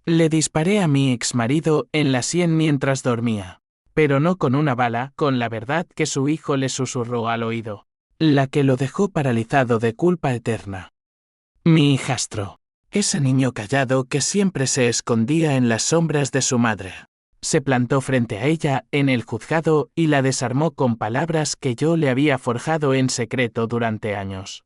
Le disparé a mi exmarido en la sien mientras dormía. Pero no con una bala, con la verdad que su hijo le susurró al oído. La que lo dejó paralizado de culpa eterna. Mi hijastro. Ese niño callado que siempre se escondía en las sombras de su madre. Se plantó frente a ella en el juzgado y la desarmó con palabras que yo le había forjado en secreto durante años.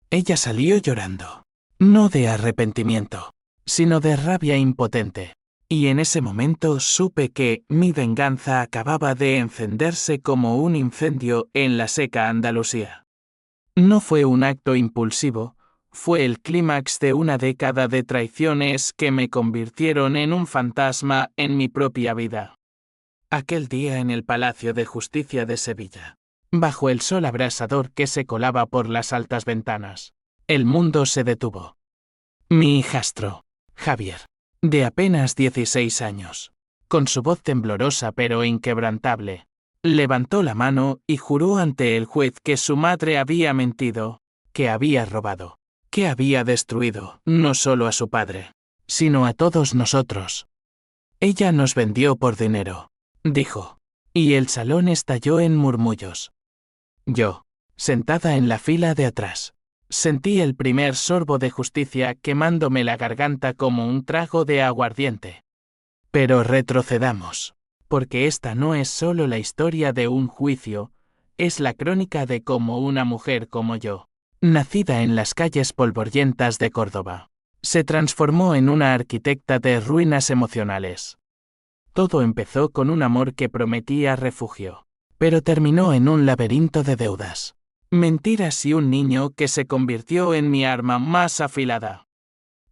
Ella salió llorando. No de arrepentimiento, sino de rabia impotente. Y en ese momento supe que mi venganza acababa de encenderse como un incendio en la seca Andalucía. No fue un acto impulsivo, fue el clímax de una década de traiciones que me convirtieron en un fantasma en mi propia vida. Aquel día en el Palacio de Justicia de Sevilla, bajo el sol abrasador que se colaba por las altas ventanas, el mundo se detuvo. Mi hijastro, Javier, de apenas 16 años, con su voz temblorosa pero inquebrantable, levantó la mano y juró ante el juez que su madre había mentido, que había robado, que había destruido no solo a su padre, sino a todos nosotros. Ella nos vendió por dinero, dijo, y el salón estalló en murmullos. Yo, sentada en la fila de atrás, sentí el primer sorbo de justicia quemándome la garganta como un trago de aguardiente. Pero retrocedamos, porque esta no es solo la historia de un juicio, es la crónica de cómo una mujer como yo, nacida en las calles polvorientas de Córdoba, se transformó en una arquitecta de ruinas emocionales. Todo empezó con un amor que prometía refugio, pero terminó en un laberinto de deudas, mentiras y un niño que se convirtió en mi arma más afilada.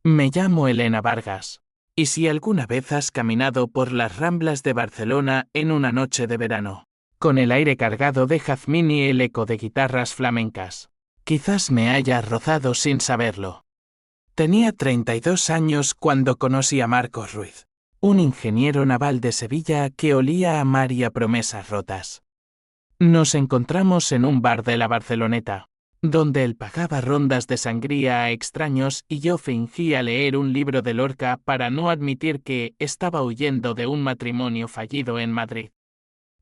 Me llamo Elena Vargas, y si alguna vez has caminado por las Ramblas de Barcelona en una noche de verano, con el aire cargado de jazmín y el eco de guitarras flamencas, quizás me hayas rozado sin saberlo. Tenía 32 años cuando conocí a Marcos Ruiz, un ingeniero naval de Sevilla que olía a mar y a promesas rotas. Nos encontramos en un bar de la Barceloneta, donde él pagaba rondas de sangría a extraños y yo fingía leer un libro de Lorca para no admitir que estaba huyendo de un matrimonio fallido en Madrid.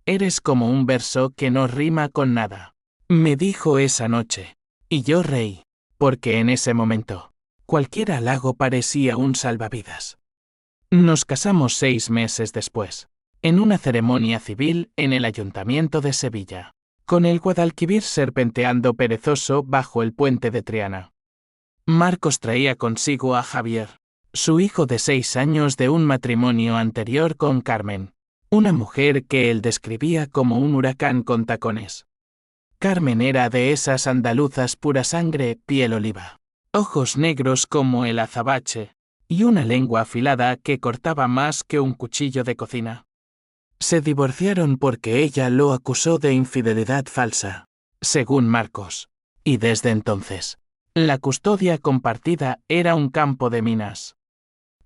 Eres como un verso que no rima con nada, me dijo esa noche, y yo reí, porque en ese momento, cualquier halago parecía un salvavidas. Nos casamos 6 meses después, en una ceremonia civil en el Ayuntamiento de Sevilla, con el Guadalquivir serpenteando perezoso bajo el puente de Triana. Marcos traía consigo a Javier, su hijo de 6 años de un matrimonio anterior con Carmen, una mujer que él describía como un huracán con tacones. Carmen era de esas andaluzas pura sangre, piel oliva, ojos negros como el azabache, y una lengua afilada que cortaba más que un cuchillo de cocina. Se divorciaron porque ella lo acusó de infidelidad falsa, según Marcos, y desde entonces, la custodia compartida era un campo de minas.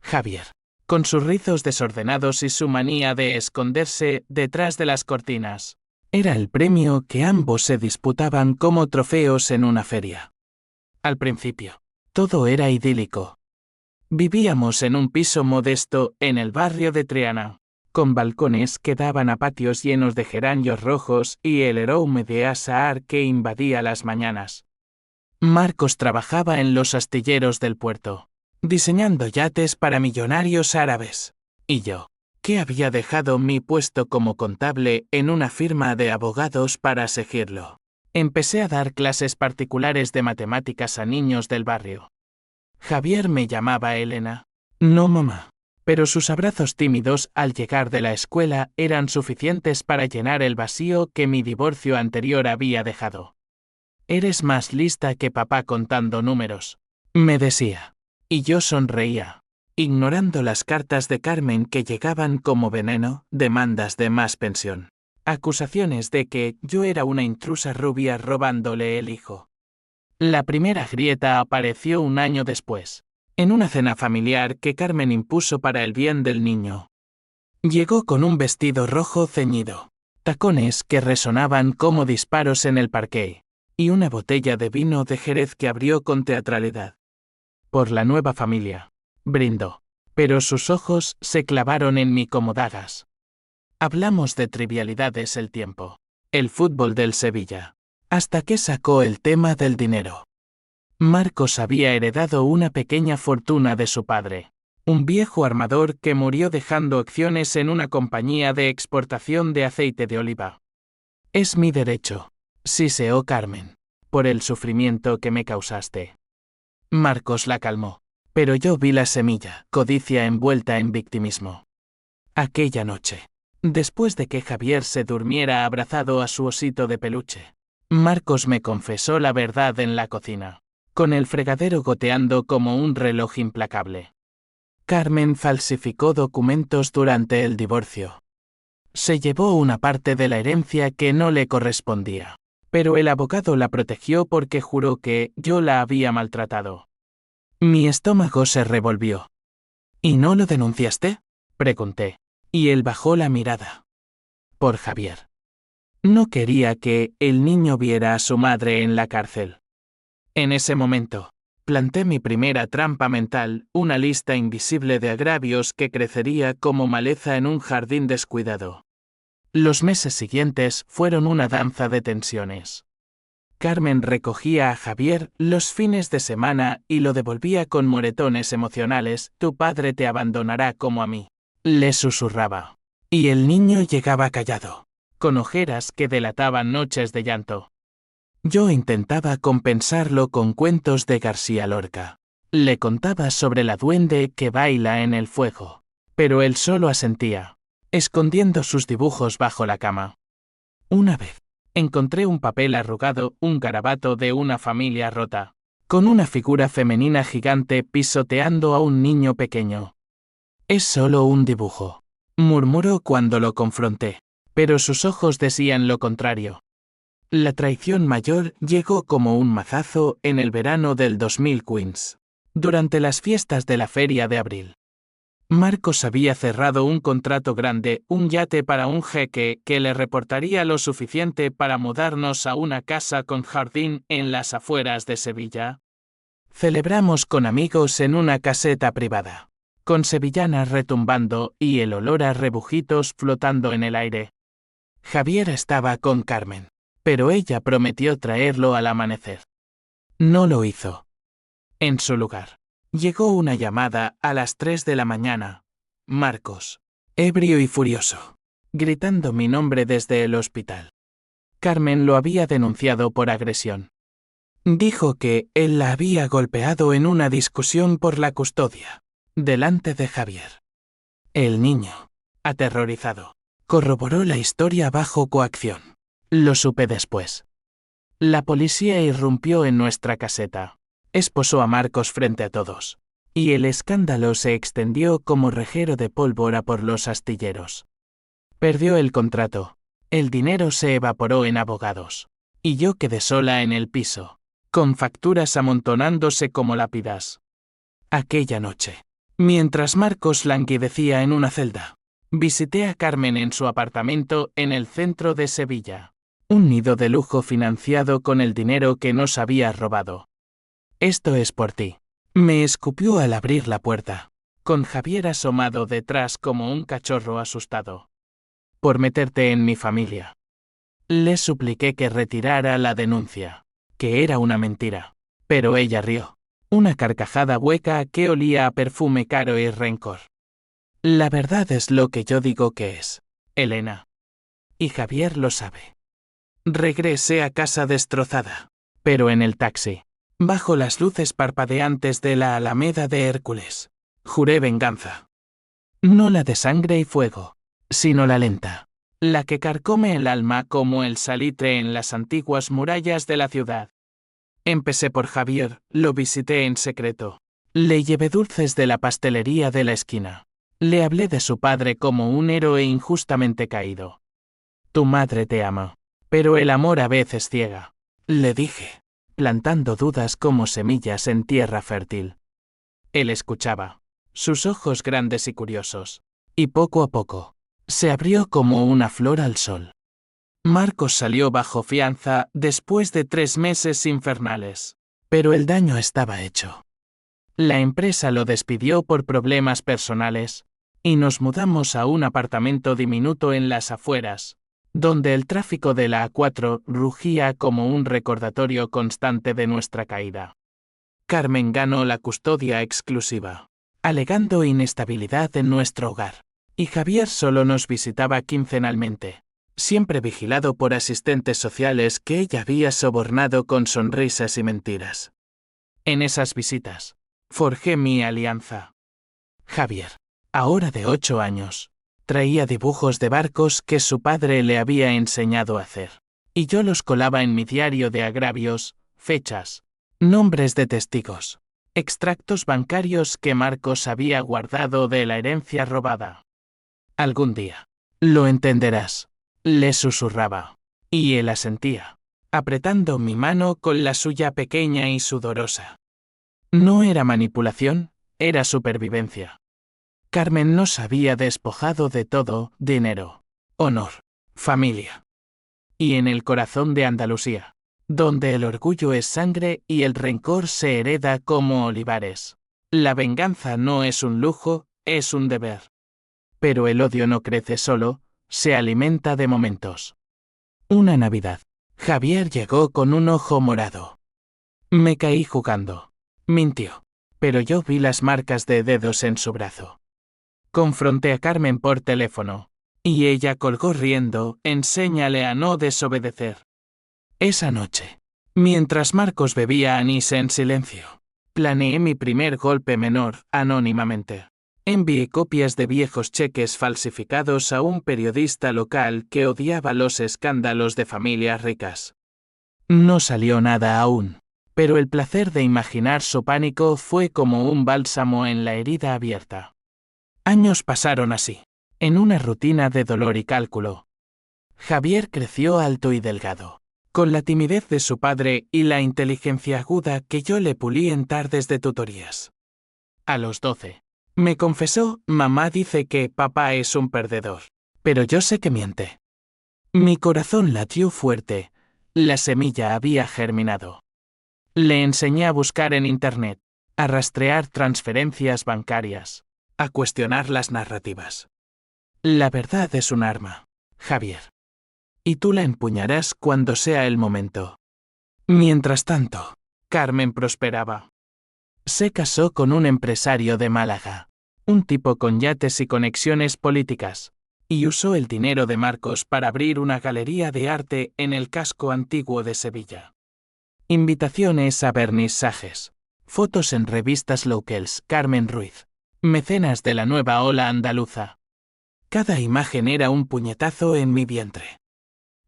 Javier, con sus rizos desordenados y su manía de esconderse detrás de las cortinas, era el premio que ambos se disputaban como trofeos en una feria. Al principio, todo era idílico. Vivíamos en un piso modesto en el barrio de Triana, con balcones que daban a patios llenos de geranios rojos y el aroma de azahar que invadía las mañanas. Marcos trabajaba en los astilleros del puerto, diseñando yates para millonarios árabes, y yo, que había dejado mi puesto como contable en una firma de abogados para seguirlo, empecé a dar clases particulares de matemáticas a niños del barrio. Javier me llamaba Elena, no mamá, pero sus abrazos tímidos al llegar de la escuela eran suficientes para llenar el vacío que mi divorcio anterior había dejado. Eres más lista que papá contando números, me decía, y yo sonreía, ignorando las cartas de Carmen que llegaban como veneno, demandas de más pensión, acusaciones de que yo era una intrusa rubia robándole el hijo. La primera grieta apareció un año después, en una cena familiar que Carmen impuso para el bien del niño. Llegó con un vestido rojo ceñido, tacones que resonaban como disparos en el parqué, y una botella de vino de Jerez que abrió con teatralidad. Por la nueva familia, brindó, pero sus ojos se clavaron en mí como dagas. Hablamos de trivialidades el tiempo. El fútbol del Sevilla. Hasta que sacó el tema del dinero. Marcos había heredado una pequeña fortuna de su padre. Un viejo armador que murió dejando acciones en una compañía de exportación de aceite de oliva. Es mi derecho, siseó Carmen, por el sufrimiento que me causaste. Marcos la calmó. Pero yo vi la semilla, codicia envuelta en victimismo. Aquella noche, después de que Javier se durmiera abrazado a su osito de peluche, Marcos me confesó la verdad en la cocina, con el fregadero goteando como un reloj implacable. Carmen falsificó documentos durante el divorcio. Se llevó una parte de la herencia que no le correspondía, pero el abogado la protegió porque juró que yo la había maltratado. Mi estómago se revolvió. ¿Y no lo denunciaste?, pregunté, y él bajó la mirada. Por Javier. No quería que el niño viera a su madre en la cárcel. En ese momento, planté mi primera trampa mental, una lista invisible de agravios que crecería como maleza en un jardín descuidado. Los meses siguientes fueron una danza de tensiones. Carmen recogía a Javier los fines de semana y lo devolvía con moretones emocionales. Tu padre te abandonará como a mí, le susurraba. Y el niño llegaba callado, con ojeras que delataban noches de llanto. Yo intentaba compensarlo con cuentos de García Lorca. Le contaba sobre la duende que baila en el fuego, pero él solo asentía, escondiendo sus dibujos bajo la cama. Una vez, encontré un papel arrugado, un garabato de una familia rota, con una figura femenina gigante pisoteando a un niño pequeño. Es solo un dibujo, murmuró cuando lo confronté, pero sus ojos decían lo contrario. La traición mayor llegó como un mazazo en el verano del 2015, durante las fiestas de la feria de abril. Marcos había cerrado un contrato grande, un yate para un jeque que le reportaría lo suficiente para mudarnos a una casa con jardín en las afueras de Sevilla. Celebramos con amigos en una caseta privada, con sevillanas retumbando y el olor a rebujitos flotando en el aire. Javier estaba con Carmen, pero ella prometió traerlo al amanecer. No lo hizo. En su lugar, llegó una llamada a las 3 de la mañana. Marcos, ebrio y furioso, gritando mi nombre desde el hospital. Carmen lo había denunciado por agresión. Dijo que él la había golpeado en una discusión por la custodia, delante de Javier. El niño, aterrorizado, corroboró la historia bajo coacción. Lo supe después. La policía irrumpió en nuestra caseta. Esposó a Marcos frente a todos, y el escándalo se extendió como rejero de pólvora por los astilleros. Perdió el contrato, el dinero se evaporó en abogados, y yo quedé sola en el piso, con facturas amontonándose como lápidas. Aquella noche, mientras Marcos languidecía en una celda, visité a Carmen en su apartamento en el centro de Sevilla, un nido de lujo financiado con el dinero que nos había robado. Esto es por ti, me escupió al abrir la puerta, con Javier asomado detrás como un cachorro asustado. Por meterte en mi familia. Le supliqué que retirara la denuncia, que era una mentira, pero ella rió, una carcajada hueca que olía a perfume caro y rencor. La verdad es lo que yo digo que es, Elena. Y Javier lo sabe. Regresé a casa destrozada, pero en el taxi, bajo las luces parpadeantes de la Alameda de Hércules, juré venganza. No la de sangre y fuego, sino la lenta, la que carcome el alma como el salitre en las antiguas murallas de la ciudad. Empecé por Javier, lo visité en secreto. Le llevé dulces de la pastelería de la esquina. Le hablé de su padre como un héroe injustamente caído. Tu madre te ama, pero el amor a veces ciega, le dije, plantando dudas como semillas en tierra fértil. Él escuchaba, sus ojos grandes y curiosos, y poco a poco, se abrió como una flor al sol. Marcos salió bajo fianza después de 3 meses infernales, pero el daño estaba hecho. La empresa lo despidió por problemas personales, y nos mudamos a un apartamento diminuto en las afueras, donde el tráfico de la A4 rugía como un recordatorio constante de nuestra caída. Carmen ganó la custodia exclusiva, alegando inestabilidad en nuestro hogar, y Javier solo nos visitaba quincenalmente, siempre vigilado por asistentes sociales que ella había sobornado con sonrisas y mentiras. En esas visitas, forjé mi alianza. Javier, ahora de 8 años, traía dibujos de barcos que su padre le había enseñado a hacer, y yo los colaba en mi diario de agravios, fechas, nombres de testigos, extractos bancarios que Marcos había guardado de la herencia robada. Algún día, lo entenderás, le susurraba, y él asentía, apretando mi mano con la suya pequeña y sudorosa. No era manipulación, era supervivencia. Carmen nos había despojado de todo: dinero, honor, familia. Y en el corazón de Andalucía, donde el orgullo es sangre y el rencor se hereda como olivares, la venganza no es un lujo, es un deber. Pero el odio no crece solo, se alimenta de momentos. Una Navidad, Javier llegó con un ojo morado. Me caí jugando. Mintió. Pero yo vi las marcas de dedos en su brazo. Confronté a Carmen por teléfono, y ella colgó riendo: enséñale a no desobedecer. Esa noche, mientras Marcos bebía anís en silencio, planeé mi primer golpe menor, anónimamente. Envié copias de viejos cheques falsificados a un periodista local que odiaba los escándalos de familias ricas. No salió nada aún, pero el placer de imaginar su pánico fue como un bálsamo en la herida abierta. Años pasaron así, en una rutina de dolor y cálculo. Javier creció alto y delgado, con la timidez de su padre y la inteligencia aguda que yo le pulí en tardes de tutorías. A los 12, me confesó: mamá dice que papá es un perdedor, pero yo sé que miente. Mi corazón latió fuerte, la semilla había germinado. Le enseñé a buscar en Internet, a rastrear transferencias bancarias, a cuestionar las narrativas. La verdad es un arma, Javier. Y tú la empuñarás cuando sea el momento. Mientras tanto, Carmen prosperaba. Se casó con un empresario de Málaga, un tipo con yates y conexiones políticas, y usó el dinero de Marcos para abrir una galería de arte en el casco antiguo de Sevilla. Invitaciones a vernisajes, fotos en revistas locales: Carmen Ruiz, mecenas de la nueva ola andaluza. Cada imagen era un puñetazo en mi vientre.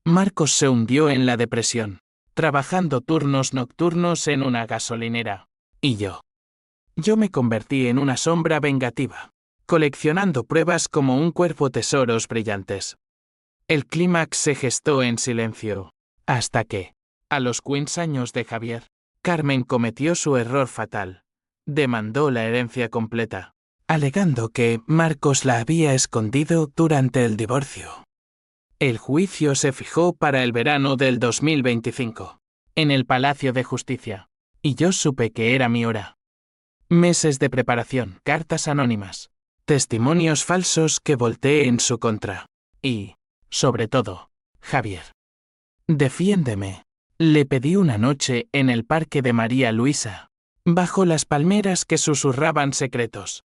Marcos se hundió en la depresión, trabajando turnos nocturnos en una gasolinera. Y yo me convertí en una sombra vengativa, coleccionando pruebas como un cuervo tesoros brillantes. El clímax se gestó en silencio, hasta que, a los 15 años de Javier, Carmen cometió su error fatal. Demandó la herencia completa, alegando que Marcos la había escondido durante el divorcio. El juicio se fijó para el verano del 2025, en el Palacio de Justicia, y yo supe que era mi hora. Meses de preparación, cartas anónimas, testimonios falsos que volteé en su contra. Y, sobre todo, Javier. Defiéndeme, le pedí una noche en el parque de María Luisa, bajo las palmeras que susurraban secretos.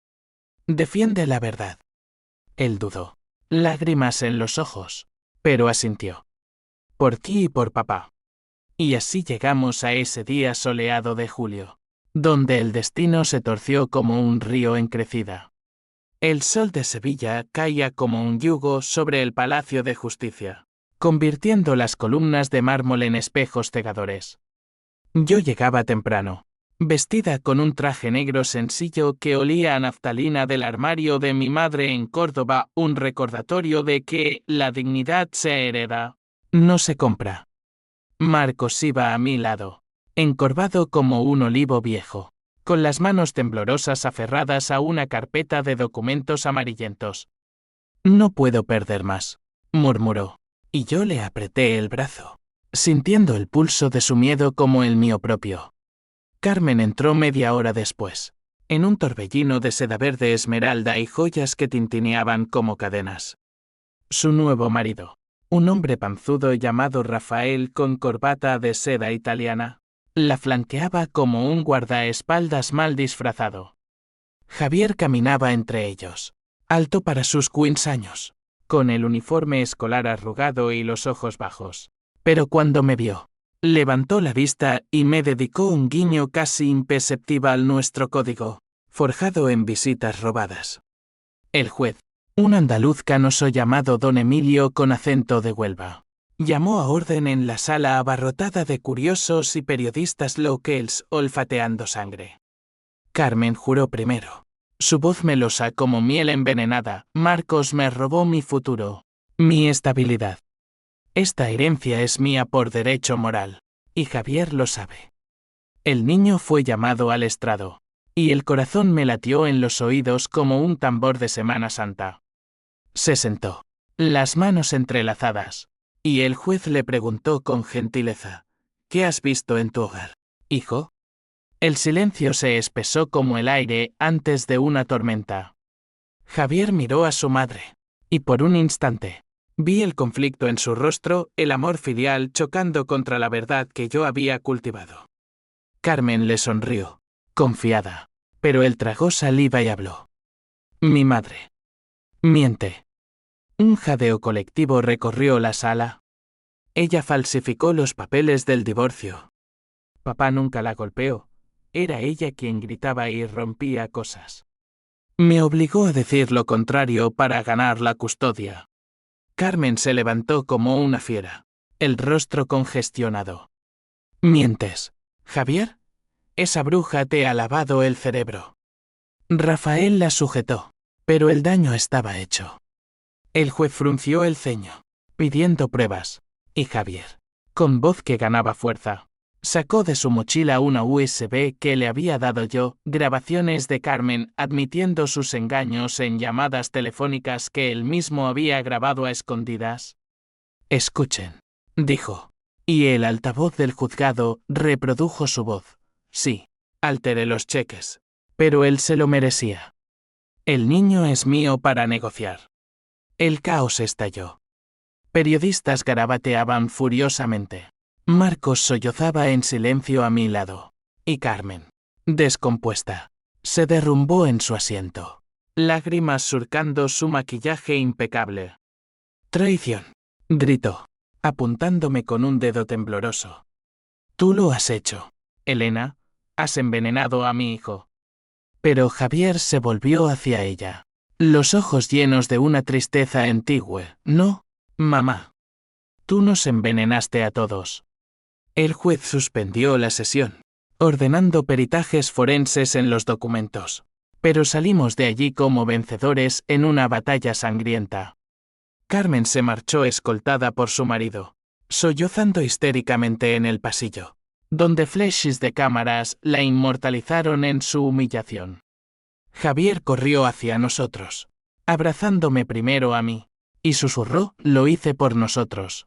Defiende la verdad. Él dudó, lágrimas en los ojos, pero asintió. Por ti y por papá. Y así llegamos a ese día soleado de julio, donde el destino se torció como un río en crecida. El sol de Sevilla caía como un yugo sobre el Palacio de Justicia, convirtiendo las columnas de mármol en espejos cegadores. Yo llegaba temprano, vestida con un traje negro sencillo que olía a naftalina del armario de mi madre en Córdoba, un recordatorio de que la dignidad se hereda, no se compra. Marcos iba a mi lado, encorvado como un olivo viejo, con las manos temblorosas aferradas a una carpeta de documentos amarillentos. No puedo perder más, murmuró, y yo le apreté el brazo, sintiendo el pulso de su miedo como el mío propio. Carmen entró media hora después, en un torbellino de seda verde esmeralda y joyas que tintineaban como cadenas. Su nuevo marido, un hombre panzudo llamado Rafael con corbata de seda italiana, la flanqueaba como un guardaespaldas mal disfrazado. Javier caminaba entre ellos, alto para sus 15 años, con el uniforme escolar arrugado y los ojos bajos. Pero cuando me vio, levantó la vista y me dedicó un guiño casi imperceptible al nuestro código, forjado en visitas robadas. El juez, un andaluz canoso llamado don Emilio con acento de Huelva, llamó a orden en la sala abarrotada de curiosos y periodistas locals olfateando sangre. Carmen juró primero. Su voz melosa como miel envenenada: Marcos me robó mi futuro, mi estabilidad. Esta herencia es mía por derecho moral, y Javier lo sabe. El niño fue llamado al estrado, y el corazón me latió en los oídos como un tambor de Semana Santa. Se sentó, las manos entrelazadas, y el juez le preguntó con gentileza: ¿Qué has visto en tu hogar, hijo? El silencio se espesó como el aire antes de una tormenta. Javier miró a su madre, y por un instante, vi el conflicto en su rostro, el amor filial chocando contra la verdad que yo había cultivado. Carmen le sonrió, confiada, pero él tragó saliva y habló. Mi madre. Miente. Un jadeo colectivo recorrió la sala. Ella falsificó los papeles del divorcio. Papá nunca la golpeó. Era ella quien gritaba y rompía cosas. Me obligó a decir lo contrario para ganar la custodia. Carmen se levantó como una fiera, el rostro congestionado. Mientes, Javier. Esa bruja te ha lavado el cerebro. Rafael la sujetó, pero el daño estaba hecho. El juez frunció el ceño, pidiendo pruebas, y Javier, con voz que ganaba fuerza, sacó de su mochila una USB que le había dado yo, grabaciones de Carmen admitiendo sus engaños en llamadas telefónicas que él mismo había grabado a escondidas. Escuchen, dijo, y el altavoz del juzgado reprodujo su voz. Sí, alteré los cheques, pero él se lo merecía. El niño es mío para negociar. El caos estalló. Periodistas garabateaban furiosamente. Marcos sollozaba en silencio a mi lado, y Carmen, descompuesta, se derrumbó en su asiento, lágrimas surcando su maquillaje impecable. Traición, gritó, apuntándome con un dedo tembloroso. Tú lo has hecho, Elena, has envenenado a mi hijo. Pero Javier se volvió hacia ella, los ojos llenos de una tristeza antigua. No, mamá. Tú nos envenenaste a todos. El juez suspendió la sesión, ordenando peritajes forenses en los documentos, pero salimos de allí como vencedores en una batalla sangrienta. Carmen se marchó escoltada por su marido, sollozando histéricamente en el pasillo, donde flashes de cámaras la inmortalizaron en su humillación. Javier corrió hacia nosotros, abrazándome primero a mí, y susurró: lo hice por nosotros.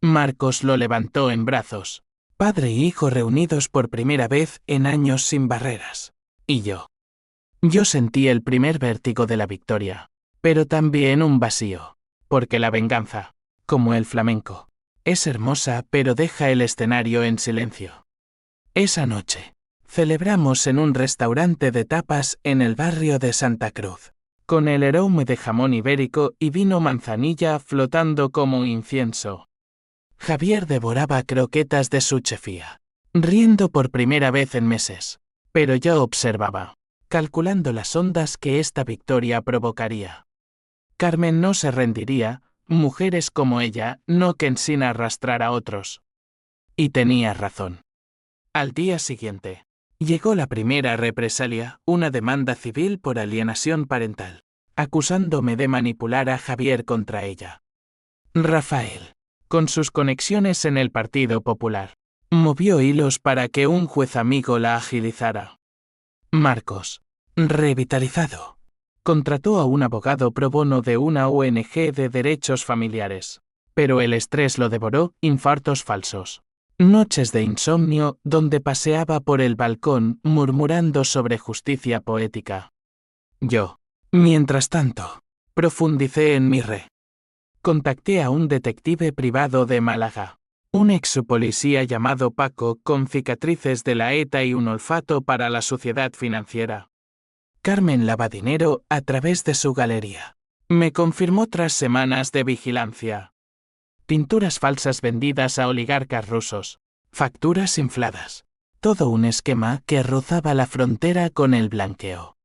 Marcos lo levantó en brazos, padre y hijo reunidos por primera vez en años sin barreras. Y yo. Yo sentí el primer vértigo de la victoria, pero también un vacío, porque la venganza, como el flamenco, es hermosa pero deja el escenario en silencio. Esa noche, celebramos en un restaurante de tapas en el barrio de Santa Cruz, con el aroma de jamón ibérico y vino manzanilla flotando como incienso. Javier devoraba croquetas de su chefía, riendo por primera vez en meses, pero yo observaba, calculando las ondas que esta victoria provocaría. Carmen no se rendiría, mujeres como ella no querían sin arrastrar a otros. Y tenía razón. Al día siguiente, llegó la primera represalia, una demanda civil por alienación parental, acusándome de manipular a Javier contra ella. Rafael, con sus conexiones en el Partido Popular, movió hilos para que un juez amigo la agilizara. Marcos, revitalizado, contrató a un abogado pro bono de una ONG de derechos familiares, pero el estrés lo devoró, infartos falsos. Noches de insomnio donde paseaba por el balcón murmurando sobre justicia poética. Yo, mientras tanto, profundicé en mi Contacté a un detective privado de Málaga, un ex policía llamado Paco con cicatrices de la ETA y un olfato para la suciedad financiera. Carmen Lavadinero a través de su galería. Me confirmó tras semanas de vigilancia. Pinturas falsas vendidas a oligarcas rusos. Facturas infladas. Todo un esquema que rozaba la frontera con el blanqueo.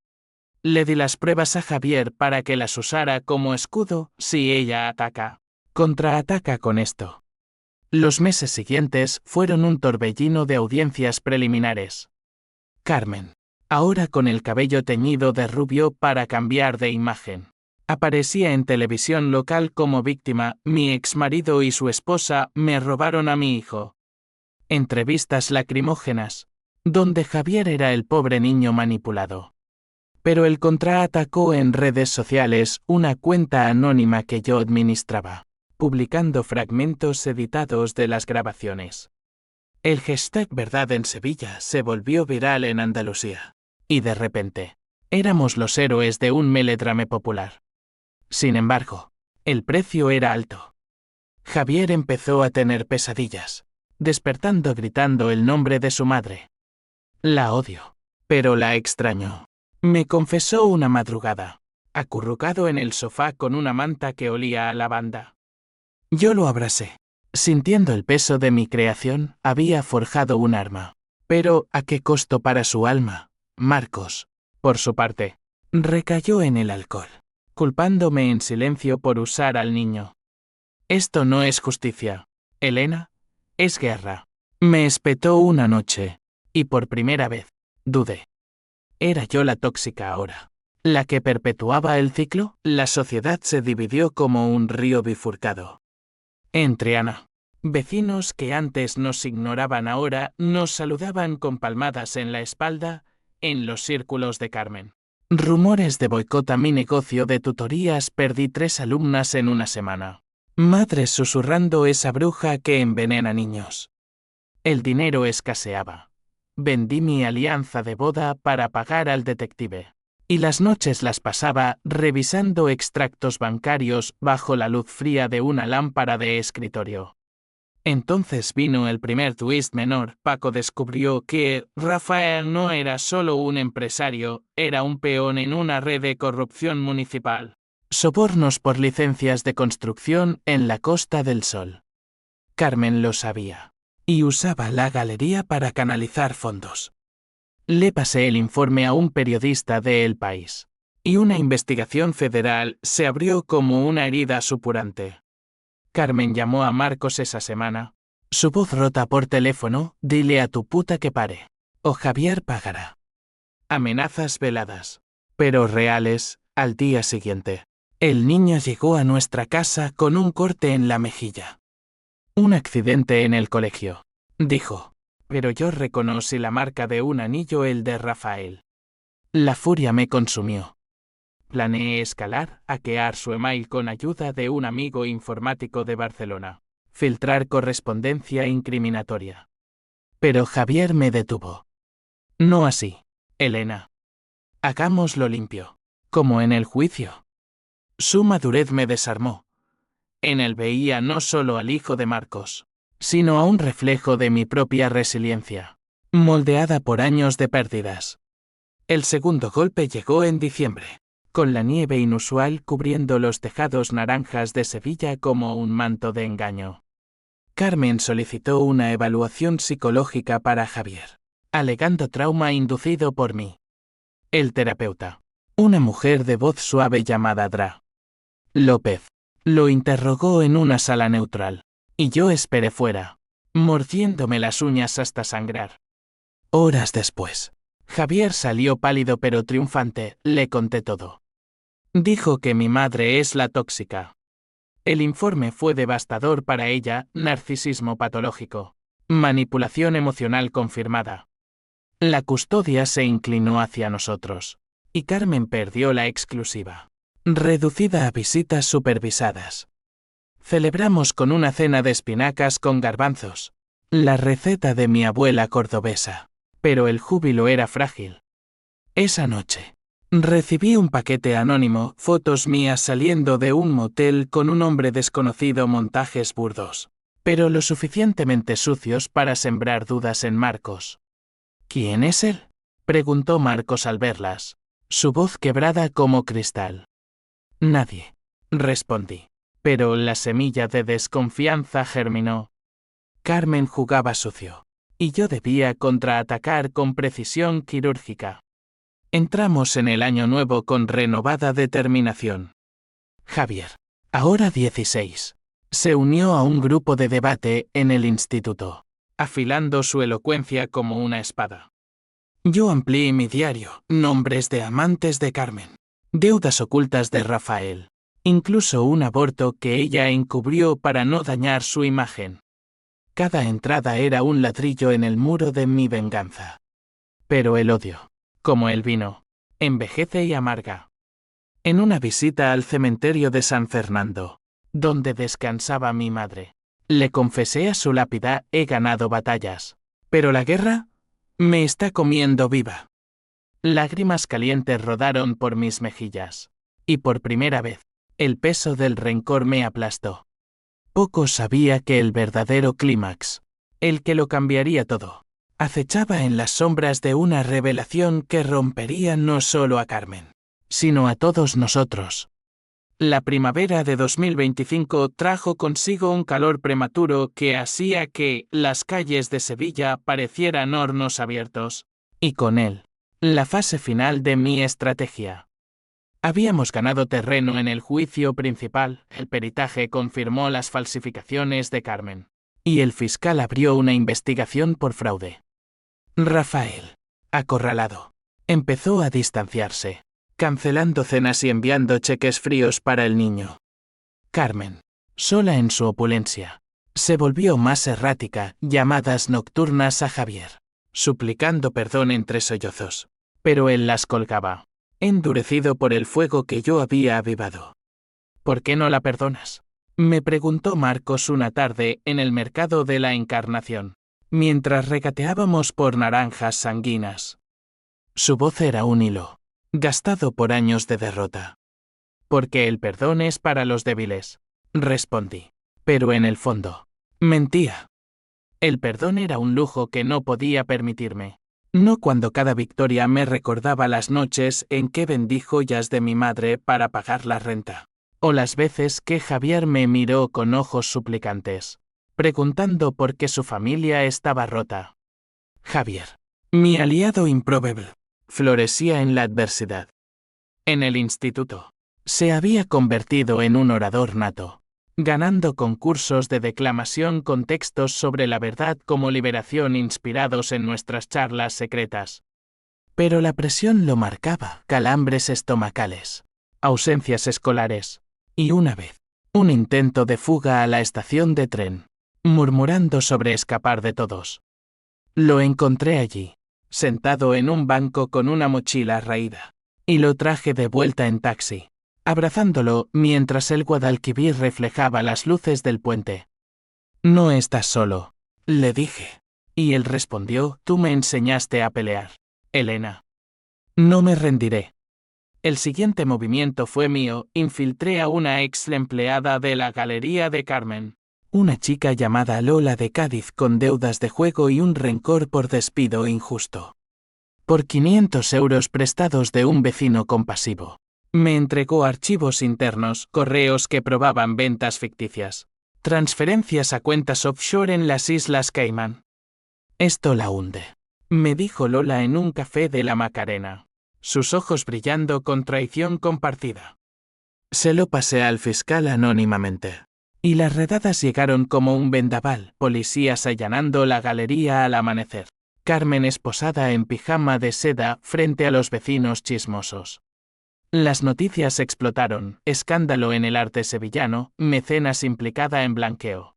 Le di las pruebas a Javier para que las usara como escudo si ella ataca. Contraataca con esto. Los meses siguientes fueron un torbellino de audiencias preliminares. Carmen, ahora con el cabello teñido de rubio para cambiar de imagen, aparecía en televisión local como víctima. Mi exmarido y su esposa me robaron a mi hijo. Entrevistas lacrimógenas, donde Javier era el pobre niño manipulado. Pero él contraatacó en redes sociales una cuenta anónima que yo administraba, publicando fragmentos editados de las grabaciones. El hashtag Verdad en Sevilla se volvió viral en Andalucía. Y de repente, éramos los héroes de un melodrama popular. Sin embargo, el precio era alto. Javier empezó a tener pesadillas, despertando gritando el nombre de su madre. La odio, pero la extraño. Me confesó una madrugada, acurrucado en el sofá con una manta que olía a lavanda. Yo lo abracé. Sintiendo el peso de mi creación, había forjado un arma. Pero, ¿a qué costo para su alma? Marcos, por su parte, recayó en el alcohol, culpándome en silencio por usar al niño. Esto no es justicia, Elena, es guerra. Me espetó una noche, y por primera vez, dudé. ¿Era yo la tóxica ahora? ¿La que perpetuaba el ciclo? La sociedad se dividió como un río bifurcado. Entre Ana, vecinos que antes nos ignoraban ahora nos saludaban con palmadas en la espalda, en los círculos de Carmen. Rumores de boicot a mi negocio de tutorías. Perdí 3 alumnas en una semana. Madres susurrando esa bruja que envenena niños. El dinero escaseaba. Vendí mi alianza de boda para pagar al detective. Y las noches las pasaba revisando extractos bancarios bajo la luz fría de una lámpara de escritorio. Entonces vino el primer twist menor. Paco descubrió que Rafael no era solo un empresario, era un peón en una red de corrupción municipal. Sobornos por licencias de construcción en la Costa del Sol. Carmen lo sabía. Y usaba la galería para canalizar fondos. Le pasé el informe a un periodista de El País. Y una investigación federal se abrió como una herida supurante. Carmen llamó a Marcos esa semana. Su voz rota por teléfono: dile a tu puta que pare. O Javier pagará. Amenazas veladas, pero reales. Al día siguiente, el niño llegó a nuestra casa con un corte en la mejilla. Un accidente en el colegio, dijo. Pero yo reconocí la marca de un anillo, el de Rafael. La furia me consumió. Planeé escalar, hackear su email con ayuda de un amigo informático de Barcelona. Filtrar correspondencia incriminatoria. Pero Javier me detuvo. No así, Elena. Hagámoslo limpio, como en el juicio. Su madurez me desarmó. En él veía no solo al hijo de Marcos, sino a un reflejo de mi propia resiliencia, moldeada por años de pérdidas. El segundo golpe llegó en diciembre, con la nieve inusual cubriendo los tejados naranjas de Sevilla como un manto de engaño. Carmen solicitó una evaluación psicológica para Javier, alegando trauma inducido por mí. El terapeuta, una mujer de voz suave llamada Dra. López, lo interrogó en una sala neutral, y yo esperé fuera, mordiéndome las uñas hasta sangrar. Horas después, Javier salió pálido pero triunfante. Le conté todo. Dijo que mi madre es la tóxica. El informe fue devastador para ella: narcisismo patológico, manipulación emocional confirmada. La custodia se inclinó hacia nosotros, y Carmen perdió la exclusiva, reducida a visitas supervisadas. Celebramos con una cena de espinacas con garbanzos. La receta de mi abuela cordobesa. Pero el júbilo era frágil. Esa noche, recibí un paquete anónimo, fotos mías saliendo de un motel con un hombre desconocido, montajes burdos, pero lo suficientemente sucios para sembrar dudas en Marcos. ¿Quién es él?, preguntó Marcos al verlas, su voz quebrada como cristal. Nadie, respondí, pero la semilla de desconfianza germinó. Carmen jugaba sucio, y yo debía contraatacar con precisión quirúrgica. Entramos en el año nuevo con renovada determinación. Javier, ahora 16, se unió a un grupo de debate en el instituto, afilando su elocuencia como una espada. Yo amplié mi diario, nombres de amantes de Carmen, deudas ocultas de Rafael, incluso un aborto que ella encubrió para no dañar su imagen. Cada entrada era un ladrillo en el muro de mi venganza. Pero el odio, como el vino, envejece y amarga. En una visita al cementerio de San Fernando, donde descansaba mi madre, le confesé a su lápida: he ganado batallas, pero la guerra me está comiendo viva. Lágrimas calientes rodaron por mis mejillas, y por primera vez, el peso del rencor me aplastó. Poco sabía que el verdadero clímax, el que lo cambiaría todo, acechaba en las sombras de una revelación que rompería no solo a Carmen, sino a todos nosotros. La primavera de 2025 trajo consigo un calor prematuro que hacía que las calles de Sevilla parecieran hornos abiertos, y con él, la fase final de mi estrategia. Habíamos ganado terreno en el juicio principal, el peritaje confirmó las falsificaciones de Carmen, y el fiscal abrió una investigación por fraude. Rafael, acorralado, empezó a distanciarse, cancelando cenas y enviando cheques fríos para el niño. Carmen, sola en su opulencia, se volvió más errática, llamadas nocturnas a Javier, suplicando perdón entre sollozos, pero él las colgaba, endurecido por el fuego que yo había avivado. ¿Por qué no la perdonas?, me preguntó Marcos una tarde en el mercado de la Encarnación, mientras regateábamos por naranjas sanguinas. Su voz era un hilo, gastado por años de derrota. Porque el perdón es para los débiles, respondí, pero en el fondo, mentía. El perdón era un lujo que no podía permitirme. No cuando cada victoria me recordaba las noches en que vendí joyas de mi madre para pagar la renta, o las veces que Javier me miró con ojos suplicantes, preguntando por qué su familia estaba rota. Javier, mi aliado improbable, florecía en la adversidad. En el instituto, se había convertido en un orador nato, ganando concursos de declamación con textos sobre la verdad como liberación inspirados en nuestras charlas secretas. Pero la presión lo marcaba, calambres estomacales, ausencias escolares, y una vez, un intento de fuga a la estación de tren, murmurando sobre escapar de todos. Lo encontré allí, sentado en un banco con una mochila raída, y lo traje de vuelta en taxi, abrazándolo mientras el Guadalquivir reflejaba las luces del puente. No estás solo, le dije. Y él respondió: tú me enseñaste a pelear, Elena. No me rendiré. El siguiente movimiento fue mío, infiltré a una ex empleada de la Galería de Carmen, una chica llamada Lola de Cádiz con deudas de juego y un rencor por despido injusto. Por 500 euros prestados de un vecino compasivo, me entregó archivos internos, correos que probaban ventas ficticias, transferencias a cuentas offshore en las Islas Caimán. Esto la hunde, me dijo Lola en un café de la Macarena, sus ojos brillando con traición compartida. Se lo pasé al fiscal anónimamente. Y las redadas llegaron como un vendaval, policías allanando la galería al amanecer. Carmen esposada en pijama de seda frente a los vecinos chismosos. Las noticias explotaron, escándalo en el arte sevillano, mecenas implicada en blanqueo.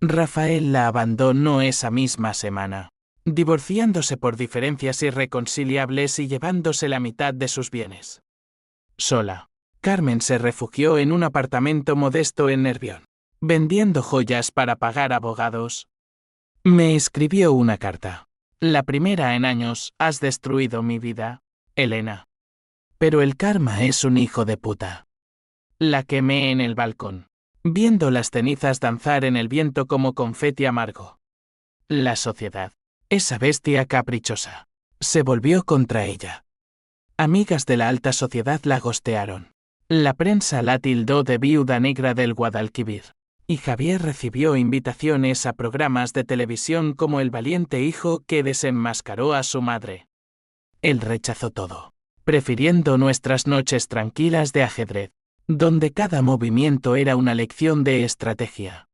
Rafael la abandonó esa misma semana, divorciándose por diferencias irreconciliables y llevándose la mitad de sus bienes. Sola, Carmen se refugió en un apartamento modesto en Nervión, vendiendo joyas para pagar abogados. Me escribió una carta. La primera en años. Has destruido mi vida, Elena. Pero el karma es un hijo de puta. La quemé en el balcón, viendo las cenizas danzar en el viento como confeti amargo. La sociedad, esa bestia caprichosa, se volvió contra ella. Amigas de la alta sociedad la gostearon. La prensa la tildó de viuda negra del Guadalquivir. Y Javier recibió invitaciones a programas de televisión como El valiente hijo que desenmascaró a su madre. Él rechazó todo, prefiriendo nuestras noches tranquilas de ajedrez, donde cada movimiento era una lección de estrategia.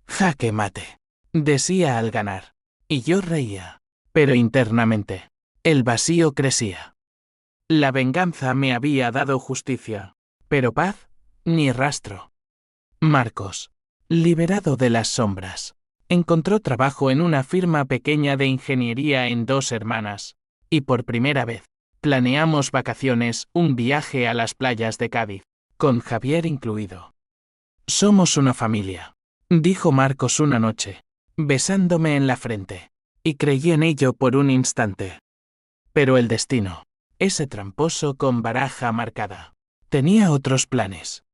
Jaque mate, decía al ganar. Y yo reía. Pero internamente, el vacío crecía. La venganza me había dado justicia, pero paz, ni rastro. Marcos, liberado de las sombras, encontró trabajo en una firma pequeña de ingeniería en Dos Hermanas, y por primera vez, planeamos vacaciones, un viaje a las playas de Cádiz, con Javier incluido. Somos una familia, dijo Marcos una noche, besándome en la frente, y creí en ello por un instante. Pero el destino, ese tramposo con baraja marcada, tenía otros planes.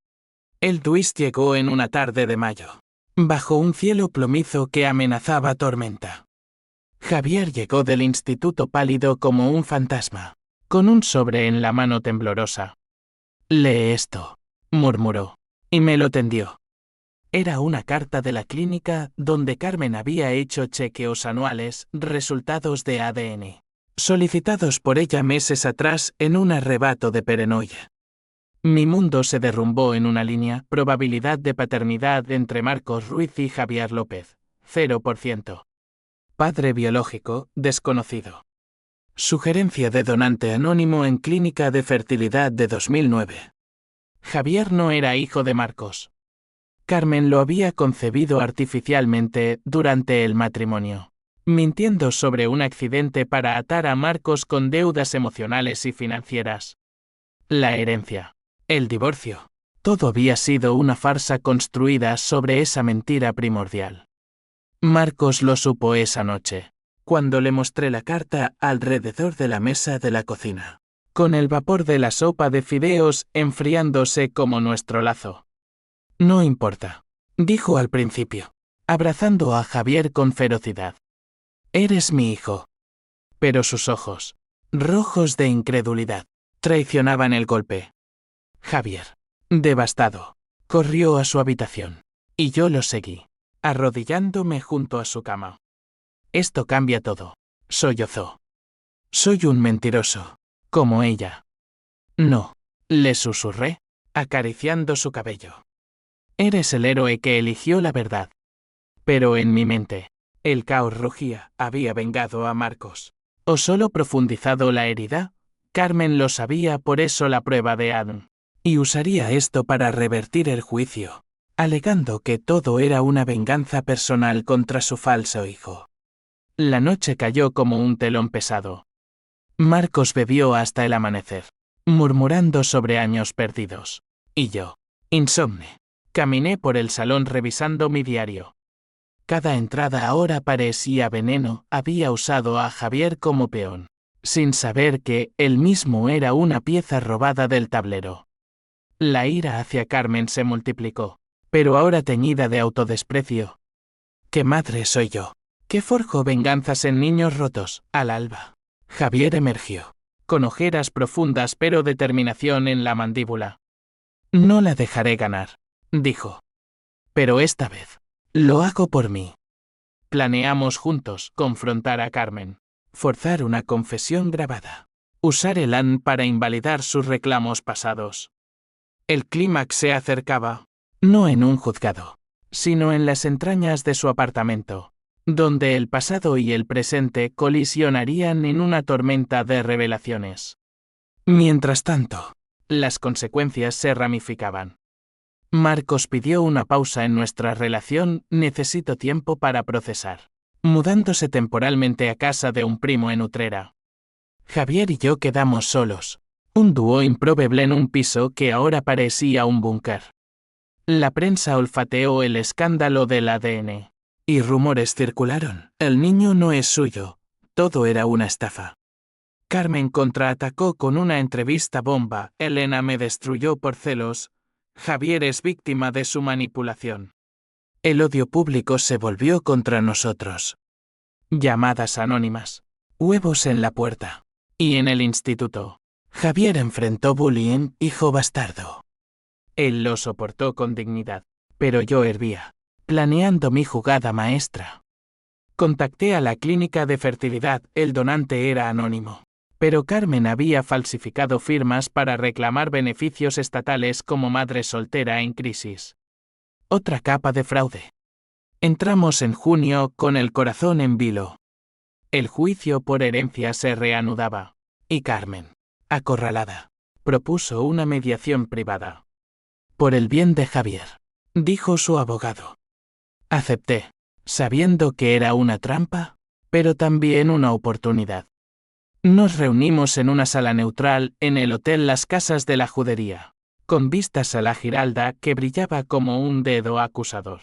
El twist llegó en una tarde de mayo, bajo un cielo plomizo que amenazaba tormenta. Javier llegó del instituto pálido como un fantasma, con un sobre en la mano temblorosa. «Lee esto», murmuró, y me lo tendió. Era una carta de la clínica donde Carmen había hecho chequeos anuales, resultados de ADN, solicitados por ella meses atrás en un arrebato de paranoia. Mi mundo se derrumbó en una línea, probabilidad de paternidad entre Marcos Ruiz y Javier López, 0%. Padre biológico, desconocido. Sugerencia de donante anónimo en Clínica de Fertilidad de 2009. Javier no era hijo de Marcos. Carmen lo había concebido artificialmente durante el matrimonio, mintiendo sobre un accidente para atar a Marcos con deudas emocionales y financieras. La herencia. El divorcio. Todo había sido una farsa construida sobre esa mentira primordial. Marcos lo supo esa noche, cuando le mostré la carta alrededor de la mesa de la cocina, con el vapor de la sopa de fideos enfriándose como nuestro lazo. No importa, dijo al principio, abrazando a Javier con ferocidad. Eres mi hijo. Pero sus ojos, rojos de incredulidad, traicionaban el golpe. Javier, devastado, corrió a su habitación, y yo lo seguí, arrodillándome junto a su cama. Esto cambia todo, sollozó. Soy un mentiroso, como ella. No, le susurré, acariciando su cabello. Eres el héroe que eligió la verdad. Pero en mi mente, el caos rugía, había vengado a Marcos. ¿O solo profundizado la herida? Carmen lo sabía, por eso la prueba de Adam. Y usaría esto para revertir el juicio, alegando que todo era una venganza personal contra su falso hijo. La noche cayó como un telón pesado. Marcos bebió hasta el amanecer, murmurando sobre años perdidos. Y yo, insomne, caminé por el salón revisando mi diario. Cada entrada ahora parecía veneno, había usado a Javier como peón, sin saber que él mismo era una pieza robada del tablero. La ira hacia Carmen se multiplicó, pero ahora teñida de autodesprecio. ¿Qué madre soy yo? ¿Qué forjo venganzas en niños rotos? Al alba, Javier emergió, con ojeras profundas pero determinación en la mandíbula. No la dejaré ganar, dijo. Pero esta vez, lo hago por mí. Planeamos juntos confrontar a Carmen, forzar una confesión grabada, usar el AN para invalidar sus reclamos pasados. El clímax se acercaba, no en un juzgado, sino en las entrañas de su apartamento, donde el pasado y el presente colisionarían en una tormenta de revelaciones. Mientras tanto, las consecuencias se ramificaban. Marcos pidió una pausa en nuestra relación, necesito tiempo para procesar, mudándose temporalmente a casa de un primo en Utrera. Javier y yo quedamos solos. Un dúo improbable en un piso que ahora parecía un búnker. La prensa olfateó el escándalo del ADN. Y rumores circularon. El niño no es suyo. Todo era una estafa. Carmen contraatacó con una entrevista bomba. Elena me destruyó por celos. Javier es víctima de su manipulación. El odio público se volvió contra nosotros. Llamadas anónimas. Huevos en la puerta. Y en el instituto. Javier enfrentó bullying, hijo bastardo. Él lo soportó con dignidad. Pero yo hervía, planeando mi jugada maestra. Contacté a la clínica de fertilidad. El donante era anónimo. Pero Carmen había falsificado firmas para reclamar beneficios estatales como madre soltera en crisis. Otra capa de fraude. Entramos en junio con el corazón en vilo. El juicio por herencia se reanudaba. Y Carmen, acorralada, propuso una mediación privada. Por el bien de Javier, dijo su abogado. Acepté, sabiendo que era una trampa, pero también una oportunidad. Nos reunimos en una sala neutral en el Hotel Las Casas de la Judería, con vistas a la Giralda que brillaba como un dedo acusador.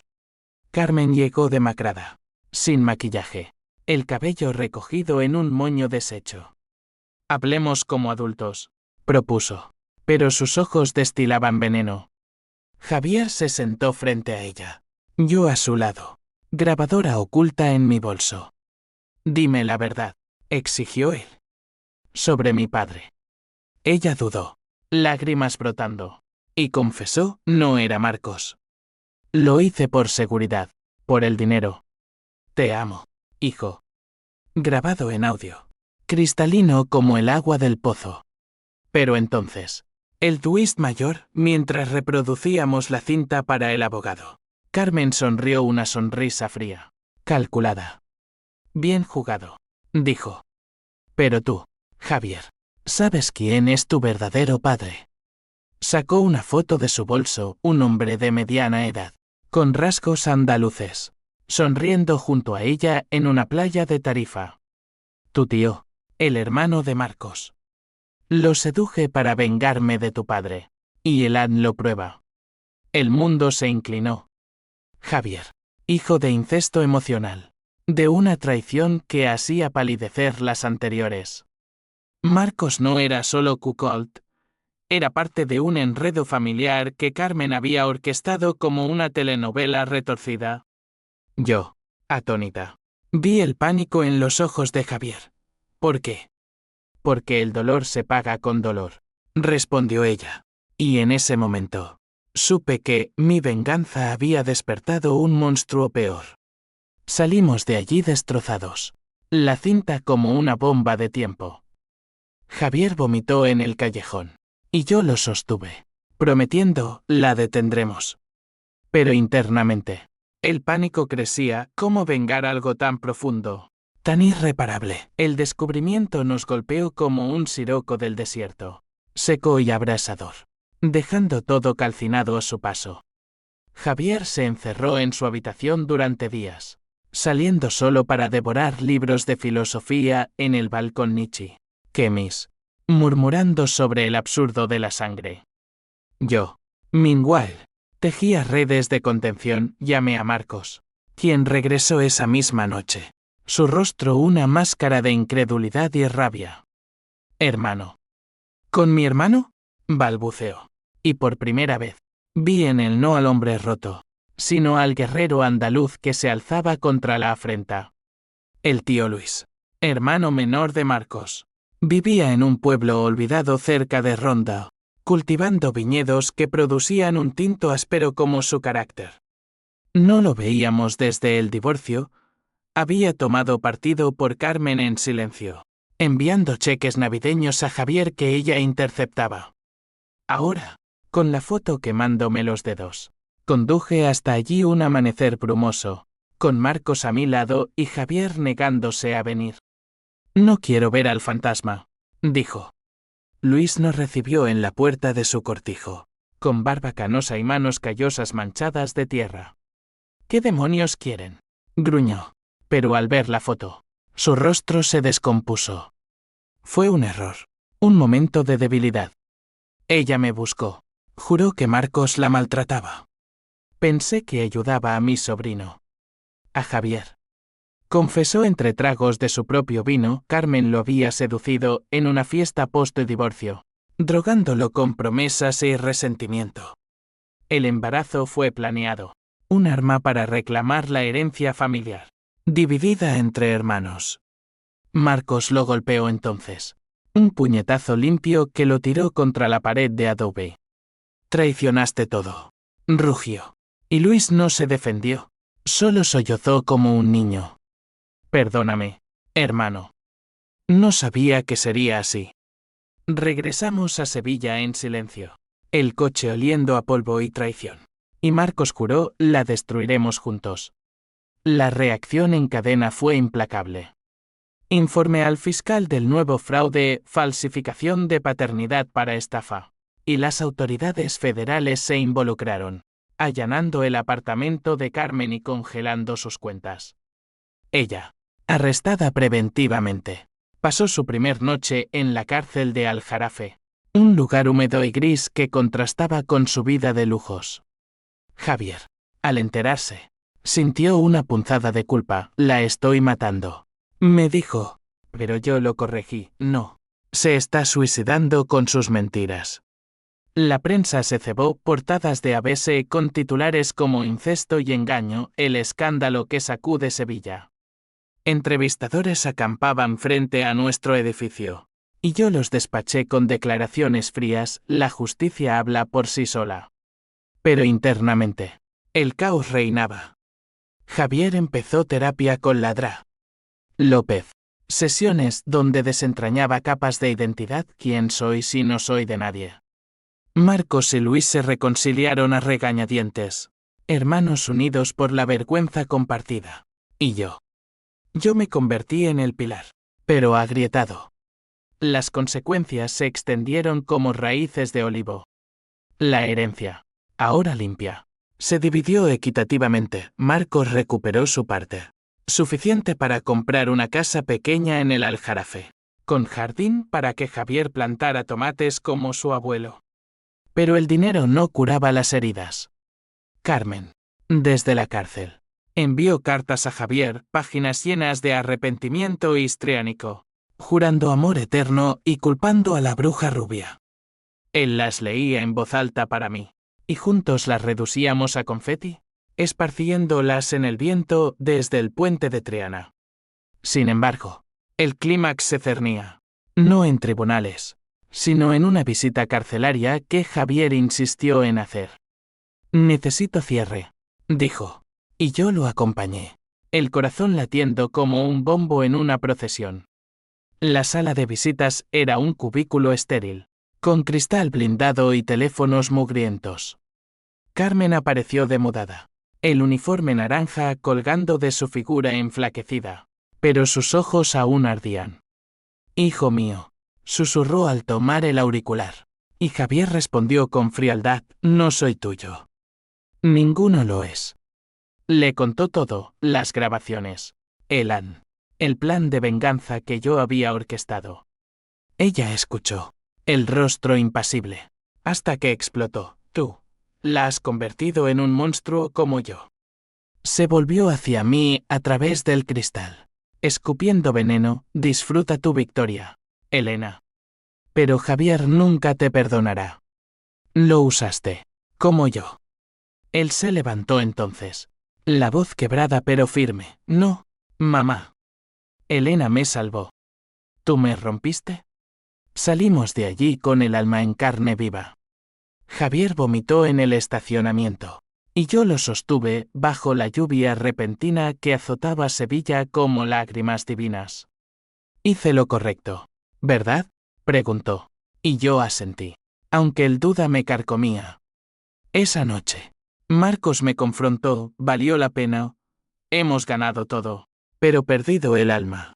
Carmen llegó demacrada, sin maquillaje, el cabello recogido en un moño deshecho. Hablemos como adultos, propuso, pero sus ojos destilaban veneno. Javier se sentó frente a ella, yo a su lado, grabadora oculta en mi bolso. Dime la verdad, exigió él. Sobre mi padre. Ella dudó, lágrimas brotando, y confesó, no era Marcos. Lo hice por seguridad, por el dinero. Te amo, hijo. Grabado en audio, cristalino como el agua del pozo. Pero entonces, el twist mayor, mientras reproducíamos la cinta para el abogado. Carmen sonrió una sonrisa fría, calculada. Bien jugado, dijo. Pero tú, Javier, ¿sabes quién es tu verdadero padre? Sacó una foto de su bolso, un hombre de mediana edad, con rasgos andaluces, sonriendo junto a ella en una playa de Tarifa. Tu tío, el hermano de Marcos. Lo seduje para vengarme de tu padre, y Elad lo prueba. El mundo se inclinó. Javier, hijo de incesto emocional, de una traición que hacía palidecer las anteriores. Marcos no era solo cuckold, era parte de un enredo familiar que Carmen había orquestado como una telenovela retorcida. Yo, atónita, vi el pánico en los ojos de Javier. ¿Por qué? Porque el dolor se paga con dolor, respondió ella. Y en ese momento, supe que mi venganza había despertado un monstruo peor. Salimos de allí destrozados, la cinta como una bomba de tiempo. Javier vomitó en el callejón, y yo lo sostuve, prometiendo, la detendremos. Pero internamente, el pánico crecía. ¿Cómo vengar algo tan profundo, tan irreparable? El descubrimiento nos golpeó como un siroco del desierto, seco y abrasador, dejando todo calcinado a su paso. Javier se encerró en su habitación durante días, saliendo solo para devorar libros de filosofía en el balcón Nietzsche. Kemis, murmurando sobre el absurdo de la sangre. Yo, meanwhile, tejía redes de contención. Llamé a Marcos, quien regresó esa misma noche, su rostro una máscara de incredulidad y rabia. Hermano. ¿Con mi hermano? Balbuceó. Y por primera vez, vi en él no al hombre roto, sino al guerrero andaluz que se alzaba contra la afrenta. El tío Luis, hermano menor de Marcos, vivía en un pueblo olvidado cerca de Ronda, cultivando viñedos que producían un tinto áspero como su carácter. No lo veíamos desde el divorcio. Había tomado partido por Carmen en silencio, enviando cheques navideños a Javier que ella interceptaba. Ahora, con la foto quemándome los dedos, conduje hasta allí un amanecer brumoso, con Marcos a mi lado y Javier negándose a venir. No quiero ver al fantasma, dijo. Luis nos recibió en la puerta de su cortijo, con barba canosa y manos callosas manchadas de tierra. ¿Qué demonios quieren?, gruñó, pero al ver la foto, su rostro se descompuso. Fue un error, un momento de debilidad. Ella me buscó, juró que Marcos la maltrataba. Pensé que ayudaba a mi sobrino. a Javier. Confesó entre tragos de su propio vino, Carmen lo había seducido en una fiesta post-divorcio, drogándolo con promesas y resentimiento. El embarazo fue planeado, un arma para reclamar la herencia familiar, dividida entre hermanos. Marcos lo golpeó entonces. Un puñetazo limpio que lo tiró contra la pared de adobe. Traicionaste todo, rugió. Y Luis no se defendió, solo sollozó como un niño. Perdóname, hermano. No sabía que sería así. Regresamos a Sevilla en silencio, el coche oliendo a polvo y traición. Y Marcos juró, la destruiremos juntos. La reacción en cadena fue implacable. Informe al fiscal del nuevo fraude, falsificación de paternidad para estafa. Y las autoridades federales se involucraron, allanando el apartamento de Carmen y congelando sus cuentas. Ella, arrestada preventivamente, pasó su primer noche en la cárcel de Aljarafe, un lugar húmedo y gris que contrastaba con su vida de lujos. Javier, al enterarse, sintió una punzada de culpa. La estoy matando, me dijo, pero yo lo corregí. No, se está suicidando con sus mentiras. La prensa se cebó portadas de ABC con titulares como Incesto y engaño, el escándalo que sacude Sevilla. Entrevistadores acampaban frente a nuestro edificio, y yo los despaché con declaraciones frías. La justicia habla por sí sola. Pero internamente, el caos reinaba. Javier empezó terapia con Ladra. López. Sesiones donde desentrañaba capas de identidad. ¿Quién soy si no soy de nadie? Marcos y Luis se reconciliaron a regañadientes, hermanos unidos por la vergüenza compartida. Y yo. Yo me convertí en el pilar, pero agrietado. Las consecuencias se extendieron como raíces de olivo. La herencia, ahora limpia, se dividió equitativamente. Marcos recuperó su parte, suficiente para comprar una casa pequeña en el Aljarafe, con jardín para que Javier plantara tomates como su abuelo. Pero el dinero no curaba las heridas. Carmen, desde la cárcel, envió cartas a Javier, páginas llenas de arrepentimiento histriónico, jurando amor eterno y culpando a la bruja rubia. Él las leía en voz alta para mí, y juntos las reducíamos a confeti, esparciéndolas en el viento desde el puente de Triana. Sin embargo, el clímax se cernía, no en tribunales, sino en una visita carcelaria que Javier insistió en hacer. Necesito cierre, dijo, y yo lo acompañé, el corazón latiendo como un bombo en una procesión. La sala de visitas era un cubículo estéril, con cristal blindado y teléfonos mugrientos. Carmen apareció demudada, el uniforme naranja colgando de su figura enflaquecida, pero sus ojos aún ardían. Hijo mío, susurró al tomar el auricular, y Javier respondió con frialdad, no soy tuyo. Ninguno lo es. Le contó todo, las grabaciones, el plan de venganza que yo había orquestado. Ella escuchó, el rostro impasible, hasta que explotó. Tú, la has convertido en un monstruo como yo. Se volvió hacia mí a través del cristal, escupiendo veneno. Disfruta tu victoria, Elena. Pero Javier nunca te perdonará. Lo usaste, como yo. Él se levantó entonces, la voz quebrada pero firme. No, mamá. Elena me salvó. ¿Tú me rompiste? Salimos de allí con el alma en carne viva. Javier vomitó en el estacionamiento, y yo lo sostuve bajo la lluvia repentina que azotaba Sevilla como lágrimas divinas. Hice lo correcto, ¿verdad?, preguntó, y yo asentí, aunque el duda me carcomía. Esa noche, Marcos me confrontó. Valió la pena. Hemos ganado todo, pero perdido el alma.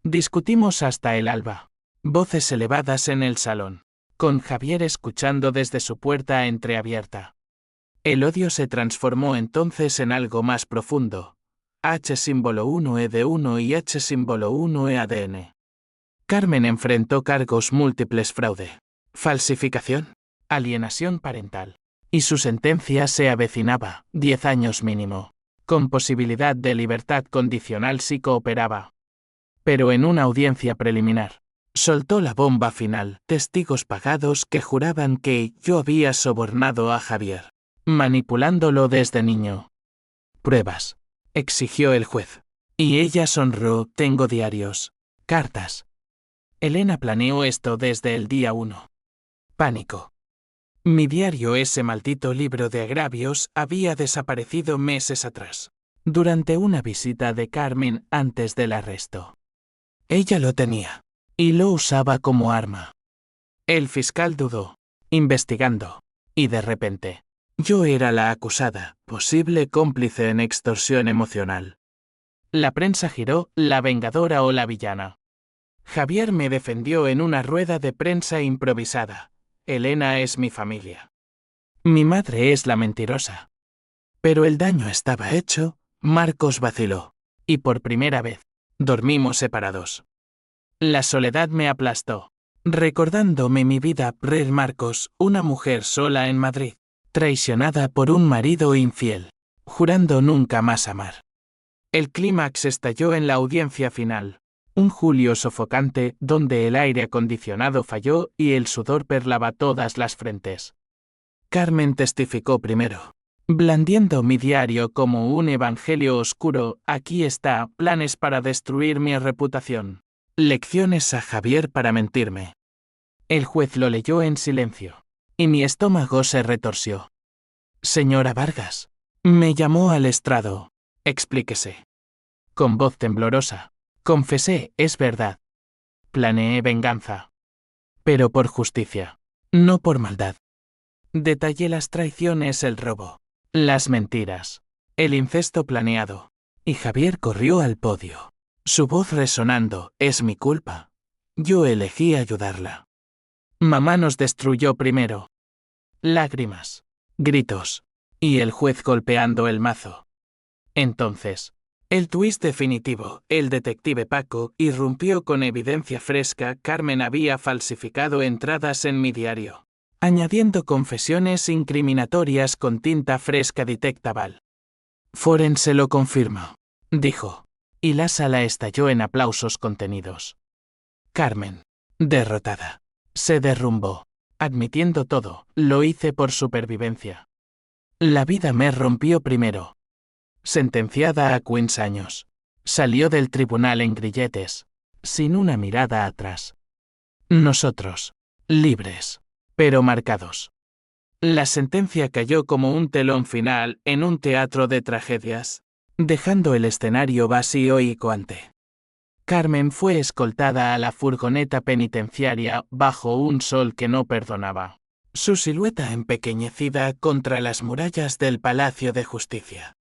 Discutimos hasta el alba, voces elevadas en el salón, con Javier escuchando desde su puerta entreabierta. El odio se transformó entonces en algo más profundo. H símbolo 1 de 1 y H símbolo 1 ADN. Carmen enfrentó cargos múltiples: fraude, falsificación, alienación parental. Y su sentencia se avecinaba, 10 años mínimo, con posibilidad de libertad condicional si cooperaba. Pero en una audiencia preliminar, soltó la bomba final, testigos pagados que juraban que yo había sobornado a Javier, manipulándolo desde niño. Pruebas, exigió el juez. Y ella sonrió, tengo diarios, cartas. Elena planeó esto desde el día 1. Pánico. Mi diario, ese maldito libro de agravios, había desaparecido meses atrás, durante una visita de Carmen antes del arresto. Ella lo tenía, y lo usaba como arma. El fiscal dudó, investigando, y de repente, yo era la acusada, posible cómplice en extorsión emocional. La prensa giró, la vengadora o la villana. Javier me defendió en una rueda de prensa improvisada. Elena es mi familia. Mi madre es la mentirosa. Pero el daño estaba hecho, Marcos vaciló. Y por primera vez, dormimos separados. La soledad me aplastó, recordándome mi vida pre-Marcos, una mujer sola en Madrid, traicionada por un marido infiel, jurando nunca más amar. El clímax estalló en la audiencia final. Un julio sofocante donde el aire acondicionado falló y el sudor perlaba todas las frentes. Carmen testificó primero, blandiendo mi diario como un evangelio oscuro. Aquí está, planes para destruir mi reputación. Lecciones a Javier para mentirme. El juez lo leyó en silencio, y mi estómago se retorció. Señora Vargas, me llamó al estrado. Explíquese. Con voz temblorosa, confesé, es verdad. Planeé venganza. Pero por justicia, no por maldad. Detallé las traiciones, el robo, las mentiras, el incesto planeado. Y Javier corrió al podio, su voz resonando, es mi culpa. Yo elegí ayudarla. Mamá nos destruyó primero. Lágrimas, gritos, y el juez golpeando el mazo. Entonces, el twist definitivo, el detective Paco irrumpió con evidencia fresca. Carmen había falsificado entradas en mi diario, añadiendo confesiones incriminatorias con tinta fresca detectable. Forense lo confirmó, dijo, y la sala estalló en aplausos contenidos. Carmen, derrotada, se derrumbó, admitiendo todo, lo hice por supervivencia. La vida me rompió primero. Sentenciada a 15 años. Salió del tribunal en grilletes, sin una mirada atrás. Nosotros, libres, pero marcados. La sentencia cayó como un telón final en un teatro de tragedias, dejando el escenario vacío y coante. Carmen fue escoltada a la furgoneta penitenciaria bajo un sol que no perdonaba, su silueta empequeñecida contra las murallas del Palacio de Justicia.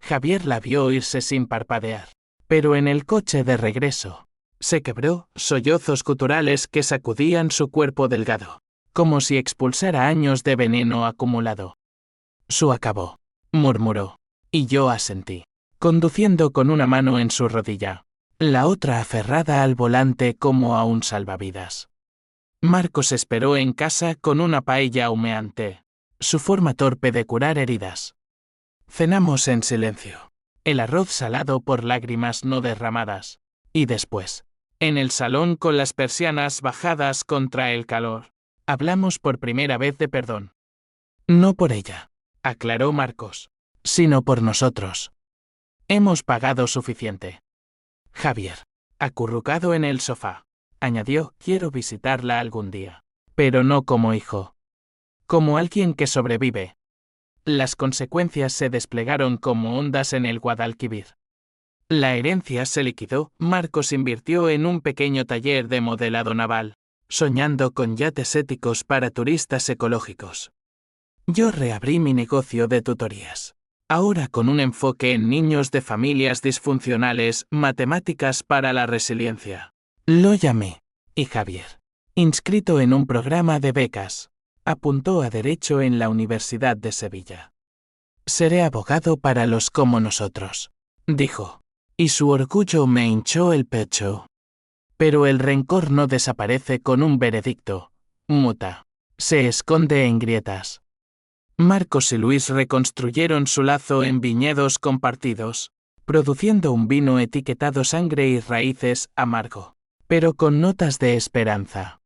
Javier la vio irse sin parpadear, pero en el coche de regreso, se quebró, sollozos guturales que sacudían su cuerpo delgado, como si expulsara años de veneno acumulado. Su acabó, murmuró, y yo asentí, conduciendo con una mano en su rodilla, la otra aferrada al volante como a un salvavidas. Marcos esperó en casa con una paella humeante, su forma torpe de curar heridas. Cenamos en silencio, el arroz salado por lágrimas no derramadas, y después, en el salón con las persianas bajadas contra el calor, hablamos por primera vez de perdón. No por ella, aclaró Marcos, sino por nosotros. Hemos pagado suficiente. Javier, acurrucado en el sofá, añadió, quiero visitarla algún día, pero no como hijo. Como alguien que sobrevive. Las consecuencias se desplegaron como ondas en el Guadalquivir. La herencia se liquidó, Marcos invirtió en un pequeño taller de modelado naval, soñando con yates éticos para turistas ecológicos. Yo reabrí mi negocio de tutorías, ahora con un enfoque en niños de familias disfuncionales, matemáticas para la resiliencia. Lo llamé, y Javier, inscrito en un programa de becas, apuntó a Derecho en la Universidad de Sevilla. Seré abogado para los como nosotros, dijo, y su orgullo me hinchó el pecho. Pero el rencor no desaparece con un veredicto, muta, se esconde en grietas. Marcos y Luis reconstruyeron su lazo en viñedos compartidos, produciendo un vino etiquetado Sangre y Raíces amargo, pero con notas de esperanza.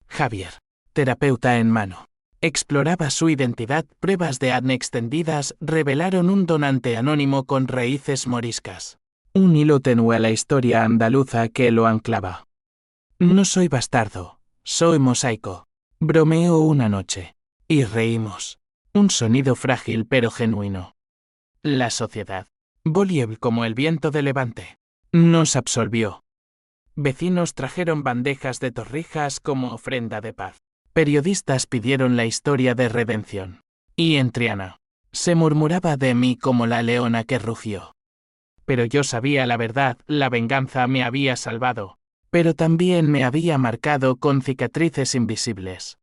Javier, terapeuta en mano, exploraba su identidad. Pruebas de ADN extendidas revelaron un donante anónimo con raíces moriscas. Un hilo tenue a la historia andaluza que lo anclaba. No soy bastardo, soy mosaico. Bromeó una noche. Y reímos. Un sonido frágil pero genuino. La sociedad, voluble como el viento de levante, nos absolvió. Vecinos trajeron bandejas de torrijas como ofrenda de paz. Periodistas pidieron la historia de redención. Y en Triana, se murmuraba de mí como la leona que rugió. Pero yo sabía la verdad, la venganza me había salvado, pero también me había marcado con cicatrices invisibles.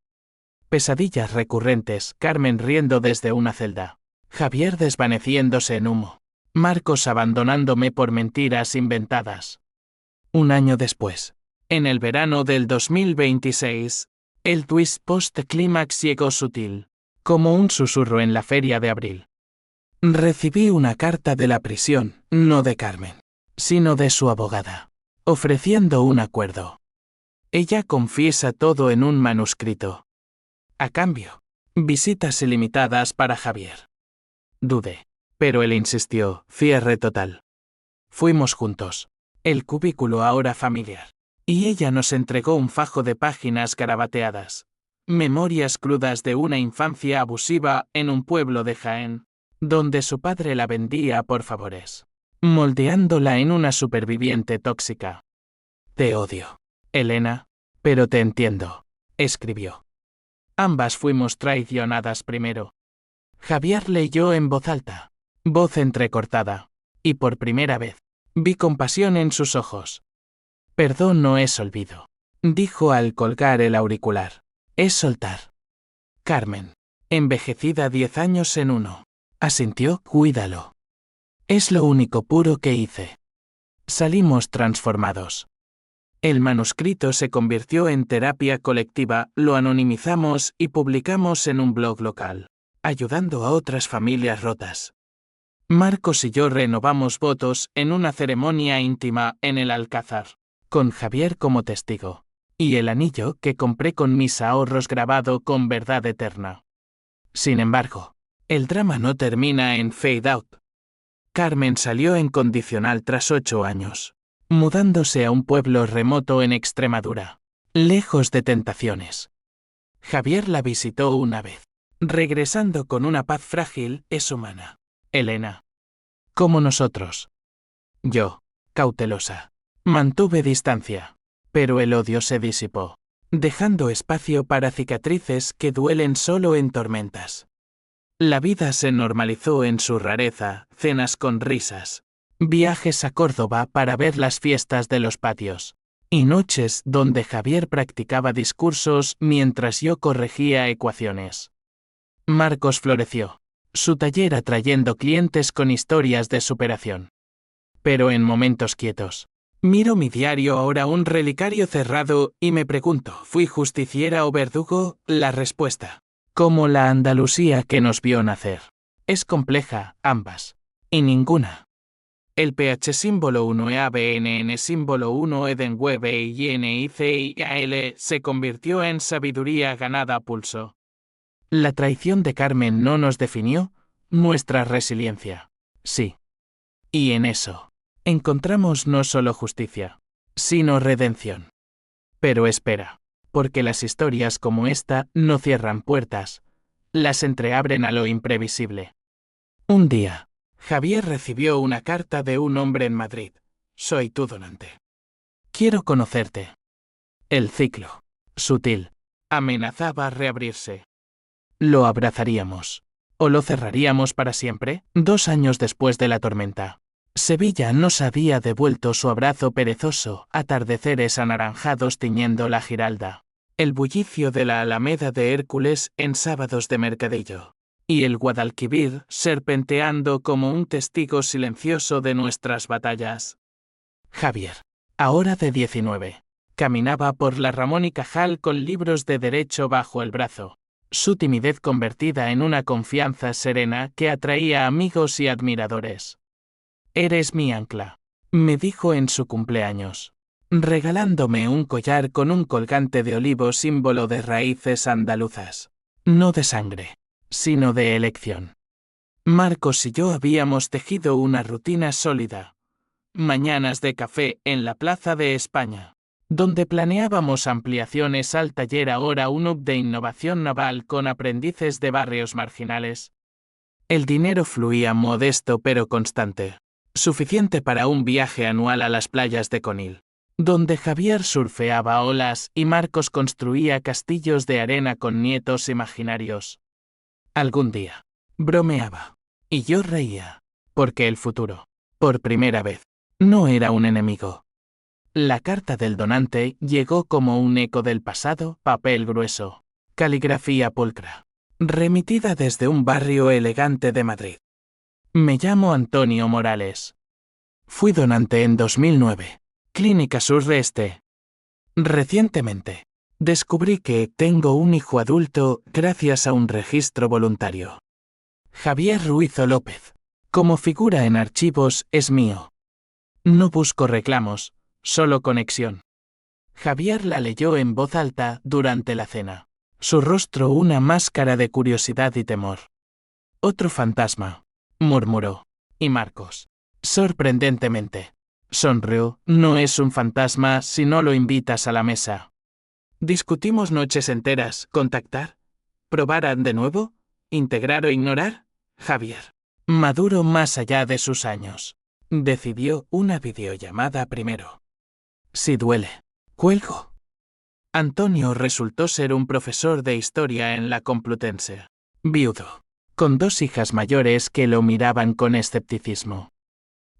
Pesadillas recurrentes, Carmen riendo desde una celda, Javier desvaneciéndose en humo, Marcos abandonándome por mentiras inventadas. Un año después, en el verano del 2026, el twist post-clímax llegó sutil, como un susurro en la feria de abril. Recibí una carta de la prisión, no de Carmen, sino de su abogada, ofreciendo un acuerdo. Ella confiesa todo en un manuscrito. A cambio, visitas ilimitadas para Javier. Dudé, pero él insistió, cierre total. Fuimos juntos, el cubículo ahora familiar, y ella nos entregó un fajo de páginas garabateadas, memorias crudas de una infancia abusiva en un pueblo de Jaén, donde su padre la vendía por favores, moldeándola en una superviviente tóxica. Te odio, Elena, pero te entiendo, escribió. Ambas fuimos traicionadas primero. Javier leyó en voz alta, voz entrecortada, y por primera vez, vi compasión en sus ojos. Perdón no es olvido, dijo al colgar el auricular, es soltar. Carmen, envejecida 10 años en uno, asintió, cuídalo. Es lo único puro que hice. Salimos transformados. El manuscrito se convirtió en terapia colectiva, lo anonimizamos y publicamos en un blog local, ayudando a otras familias rotas. Marcos y yo renovamos votos en una ceremonia íntima en el Alcázar, con Javier como testigo, y el anillo que compré con mis ahorros grabado con verdad eterna. Sin embargo, el drama no termina en Fade Out. Carmen salió en condicional tras 8 años, mudándose a un pueblo remoto en Extremadura, lejos de tentaciones. Javier la visitó una vez, regresando con una paz frágil, es humana. Elena. Como nosotros. Yo, cautelosa, mantuve distancia, pero el odio se disipó, dejando espacio para cicatrices que duelen solo en tormentas. La vida se normalizó en su rareza, cenas con risas, viajes a Córdoba para ver las fiestas de los patios, y noches donde Javier practicaba discursos mientras yo corregía ecuaciones. Marcos floreció, su taller atrayendo clientes con historias de superación. Pero en momentos quietos, miro mi diario ahora un relicario cerrado y me pregunto, ¿fui justiciera o verdugo? La respuesta, como la Andalucía que nos vio nacer, es compleja, ambas, y ninguna. El pH símbolo 1 EABNN símbolo 1 Edenweb INICIAL se convirtió en sabiduría ganada a pulso. La traición de Carmen no nos definió, nuestra resiliencia, sí. Y en eso, encontramos no solo justicia, sino redención. Pero espera, porque las historias como esta no cierran puertas, las entreabren a lo imprevisible. Un día, Javier recibió una carta de un hombre en Madrid. Soy tu donante. Quiero conocerte. El ciclo, sutil, amenazaba reabrirse. Lo abrazaríamos. ¿O lo cerraríamos para siempre? 2 años después de la tormenta, Sevilla nos había devuelto su abrazo perezoso, atardeceres anaranjados tiñendo la Giralda, el bullicio de la Alameda de Hércules en sábados de mercadillo, y el Guadalquivir serpenteando como un testigo silencioso de nuestras batallas. Javier, ahora de 19, caminaba por la Ramón y Cajal con libros de derecho bajo el brazo, su timidez convertida en una confianza serena que atraía amigos y admiradores. «Eres mi ancla», me dijo en su cumpleaños, regalándome un collar con un colgante de olivo símbolo de raíces andaluzas. No de sangre, sino de elección. Marcos y yo habíamos tejido una rutina sólida. Mañanas de café en la Plaza de España, donde planeábamos ampliaciones al taller ahora un hub de innovación naval con aprendices de barrios marginales. El dinero fluía modesto pero constante, suficiente para un viaje anual a las playas de Conil, donde Javier surfeaba olas y Marcos construía castillos de arena con nietos imaginarios. Algún día, bromeaba, y yo reía, porque el futuro, por primera vez, no era un enemigo. La carta del donante llegó como un eco del pasado, papel grueso, caligrafía pulcra, remitida desde un barrio elegante de Madrid. Me llamo Antonio Morales. Fui donante en 2009, Clínica Sureste. Recientemente, descubrí que tengo un hijo adulto gracias a un registro voluntario. Javier Ruizo López, como figura en archivos, es mío. No busco reclamos, solo conexión. Javier la leyó en voz alta durante la cena. Su rostro una máscara de curiosidad y temor. Otro fantasma, murmuró. Y Marcos, sorprendentemente, sonrió. No es un fantasma si no lo invitas a la mesa. Discutimos noches enteras. ¿Contactar? ¿Probar de nuevo? ¿Integrar o ignorar? Javier, maduro más allá de sus años, decidió una videollamada primero. Si duele, cuelgo. Antonio resultó ser un profesor de historia en la Complutense, viudo, con 2 hijas mayores que lo miraban con escepticismo.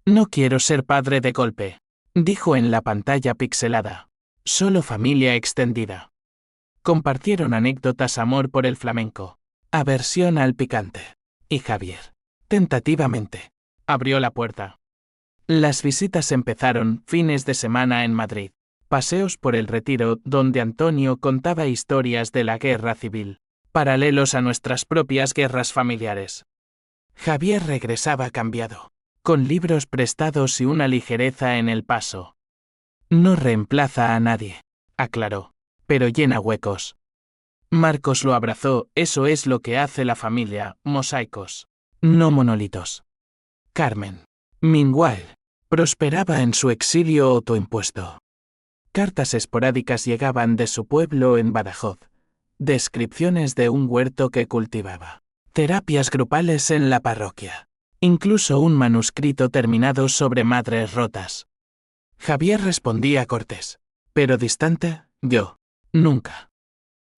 No quiero ser padre de golpe, dijo en la pantalla pixelada. Solo familia extendida. Compartieron anécdotas, amor por el flamenco, aversión al picante. Y Javier, tentativamente, abrió la puerta. Las visitas empezaron fines de semana en Madrid. Paseos por el Retiro donde Antonio contaba historias de la guerra civil, paralelos a nuestras propias guerras familiares. Javier regresaba cambiado, con libros prestados y una ligereza en el paso. No reemplaza a nadie, aclaró, pero llena huecos. Marcos lo abrazó, eso es lo que hace la familia, mosaicos, no monolitos. Carmen, meanwhile, prosperaba en su exilio autoimpuesto. Cartas esporádicas llegaban de su pueblo en Badajoz, descripciones de un huerto que cultivaba, terapias grupales en la parroquia, incluso un manuscrito terminado sobre madres rotas. Javier respondía cortés, pero distante, yo, nunca.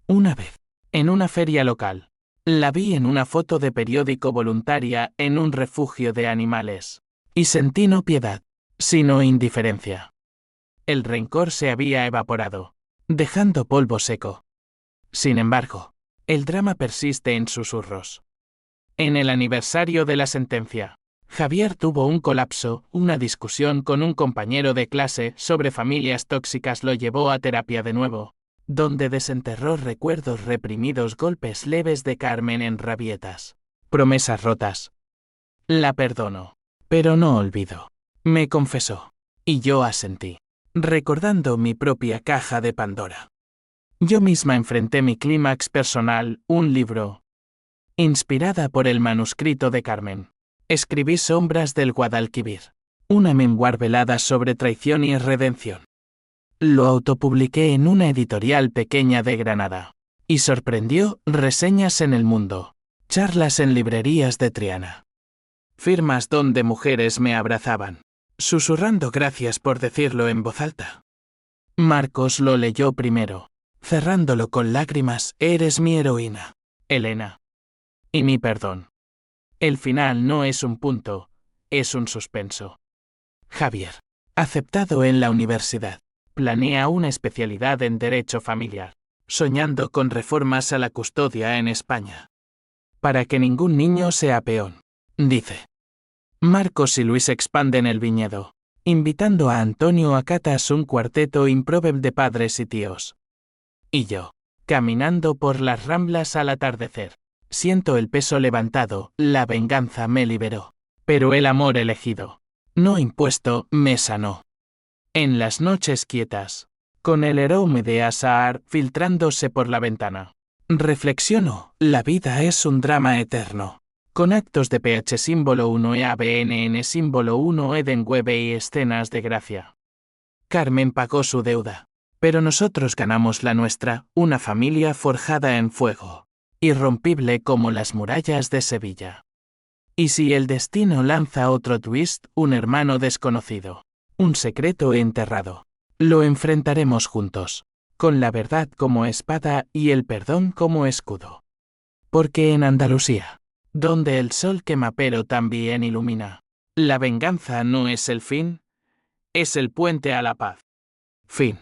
Una vez, en una feria local, la vi en una foto de periódico voluntaria en un refugio de animales, y sentí no piedad, sino indiferencia. El rencor se había evaporado, dejando polvo seco. Sin embargo, el drama persiste en susurros. En el aniversario de la sentencia, Javier tuvo un colapso, una discusión con un compañero de clase sobre familias tóxicas lo llevó a terapia de nuevo, donde desenterró recuerdos reprimidos, golpes leves de Carmen en rabietas, promesas rotas. La perdono, pero no olvido, me confesó, y yo asentí, recordando mi propia caja de Pandora. Yo misma enfrenté mi clímax personal, un libro. Inspirada por el manuscrito de Carmen, escribí Sombras del Guadalquivir, una memoir velada sobre traición y redención. Lo autopubliqué en una editorial pequeña de Granada, y sorprendió reseñas en El Mundo, charlas en librerías de Triana, firmas donde mujeres me abrazaban, susurrando gracias por decirlo en voz alta. Marcos lo leyó primero, cerrándolo con lágrimas, eres mi heroína, Elena. Y mi perdón. El final no es un punto, es un suspenso. Javier, aceptado en la universidad, planea una especialidad en Derecho Familiar, soñando con reformas a la custodia en España. Para que ningún niño sea peón, dice. Marcos y Luis expanden el viñedo, invitando a Antonio a catas un cuarteto improbable de padres y tíos. Y yo, caminando por las ramblas al atardecer. Siento el peso levantado, la venganza me liberó. Pero el amor elegido, no impuesto, me sanó. En las noches quietas, con el aroma de azahar filtrándose por la ventana, reflexiono, la vida es un drama eterno. Con actos de pH símbolo 1 e ABNN símbolo 1 Eden Web y escenas de gracia. Carmen pagó su deuda, pero nosotros ganamos la nuestra, una familia forjada en fuego, irrompible como las murallas de Sevilla. Y si el destino lanza otro twist, un hermano desconocido, un secreto enterrado, lo enfrentaremos juntos, con la verdad como espada y el perdón como escudo. Porque en Andalucía, donde el sol quema pero también ilumina, la venganza no es el fin, es el puente a la paz. Fin.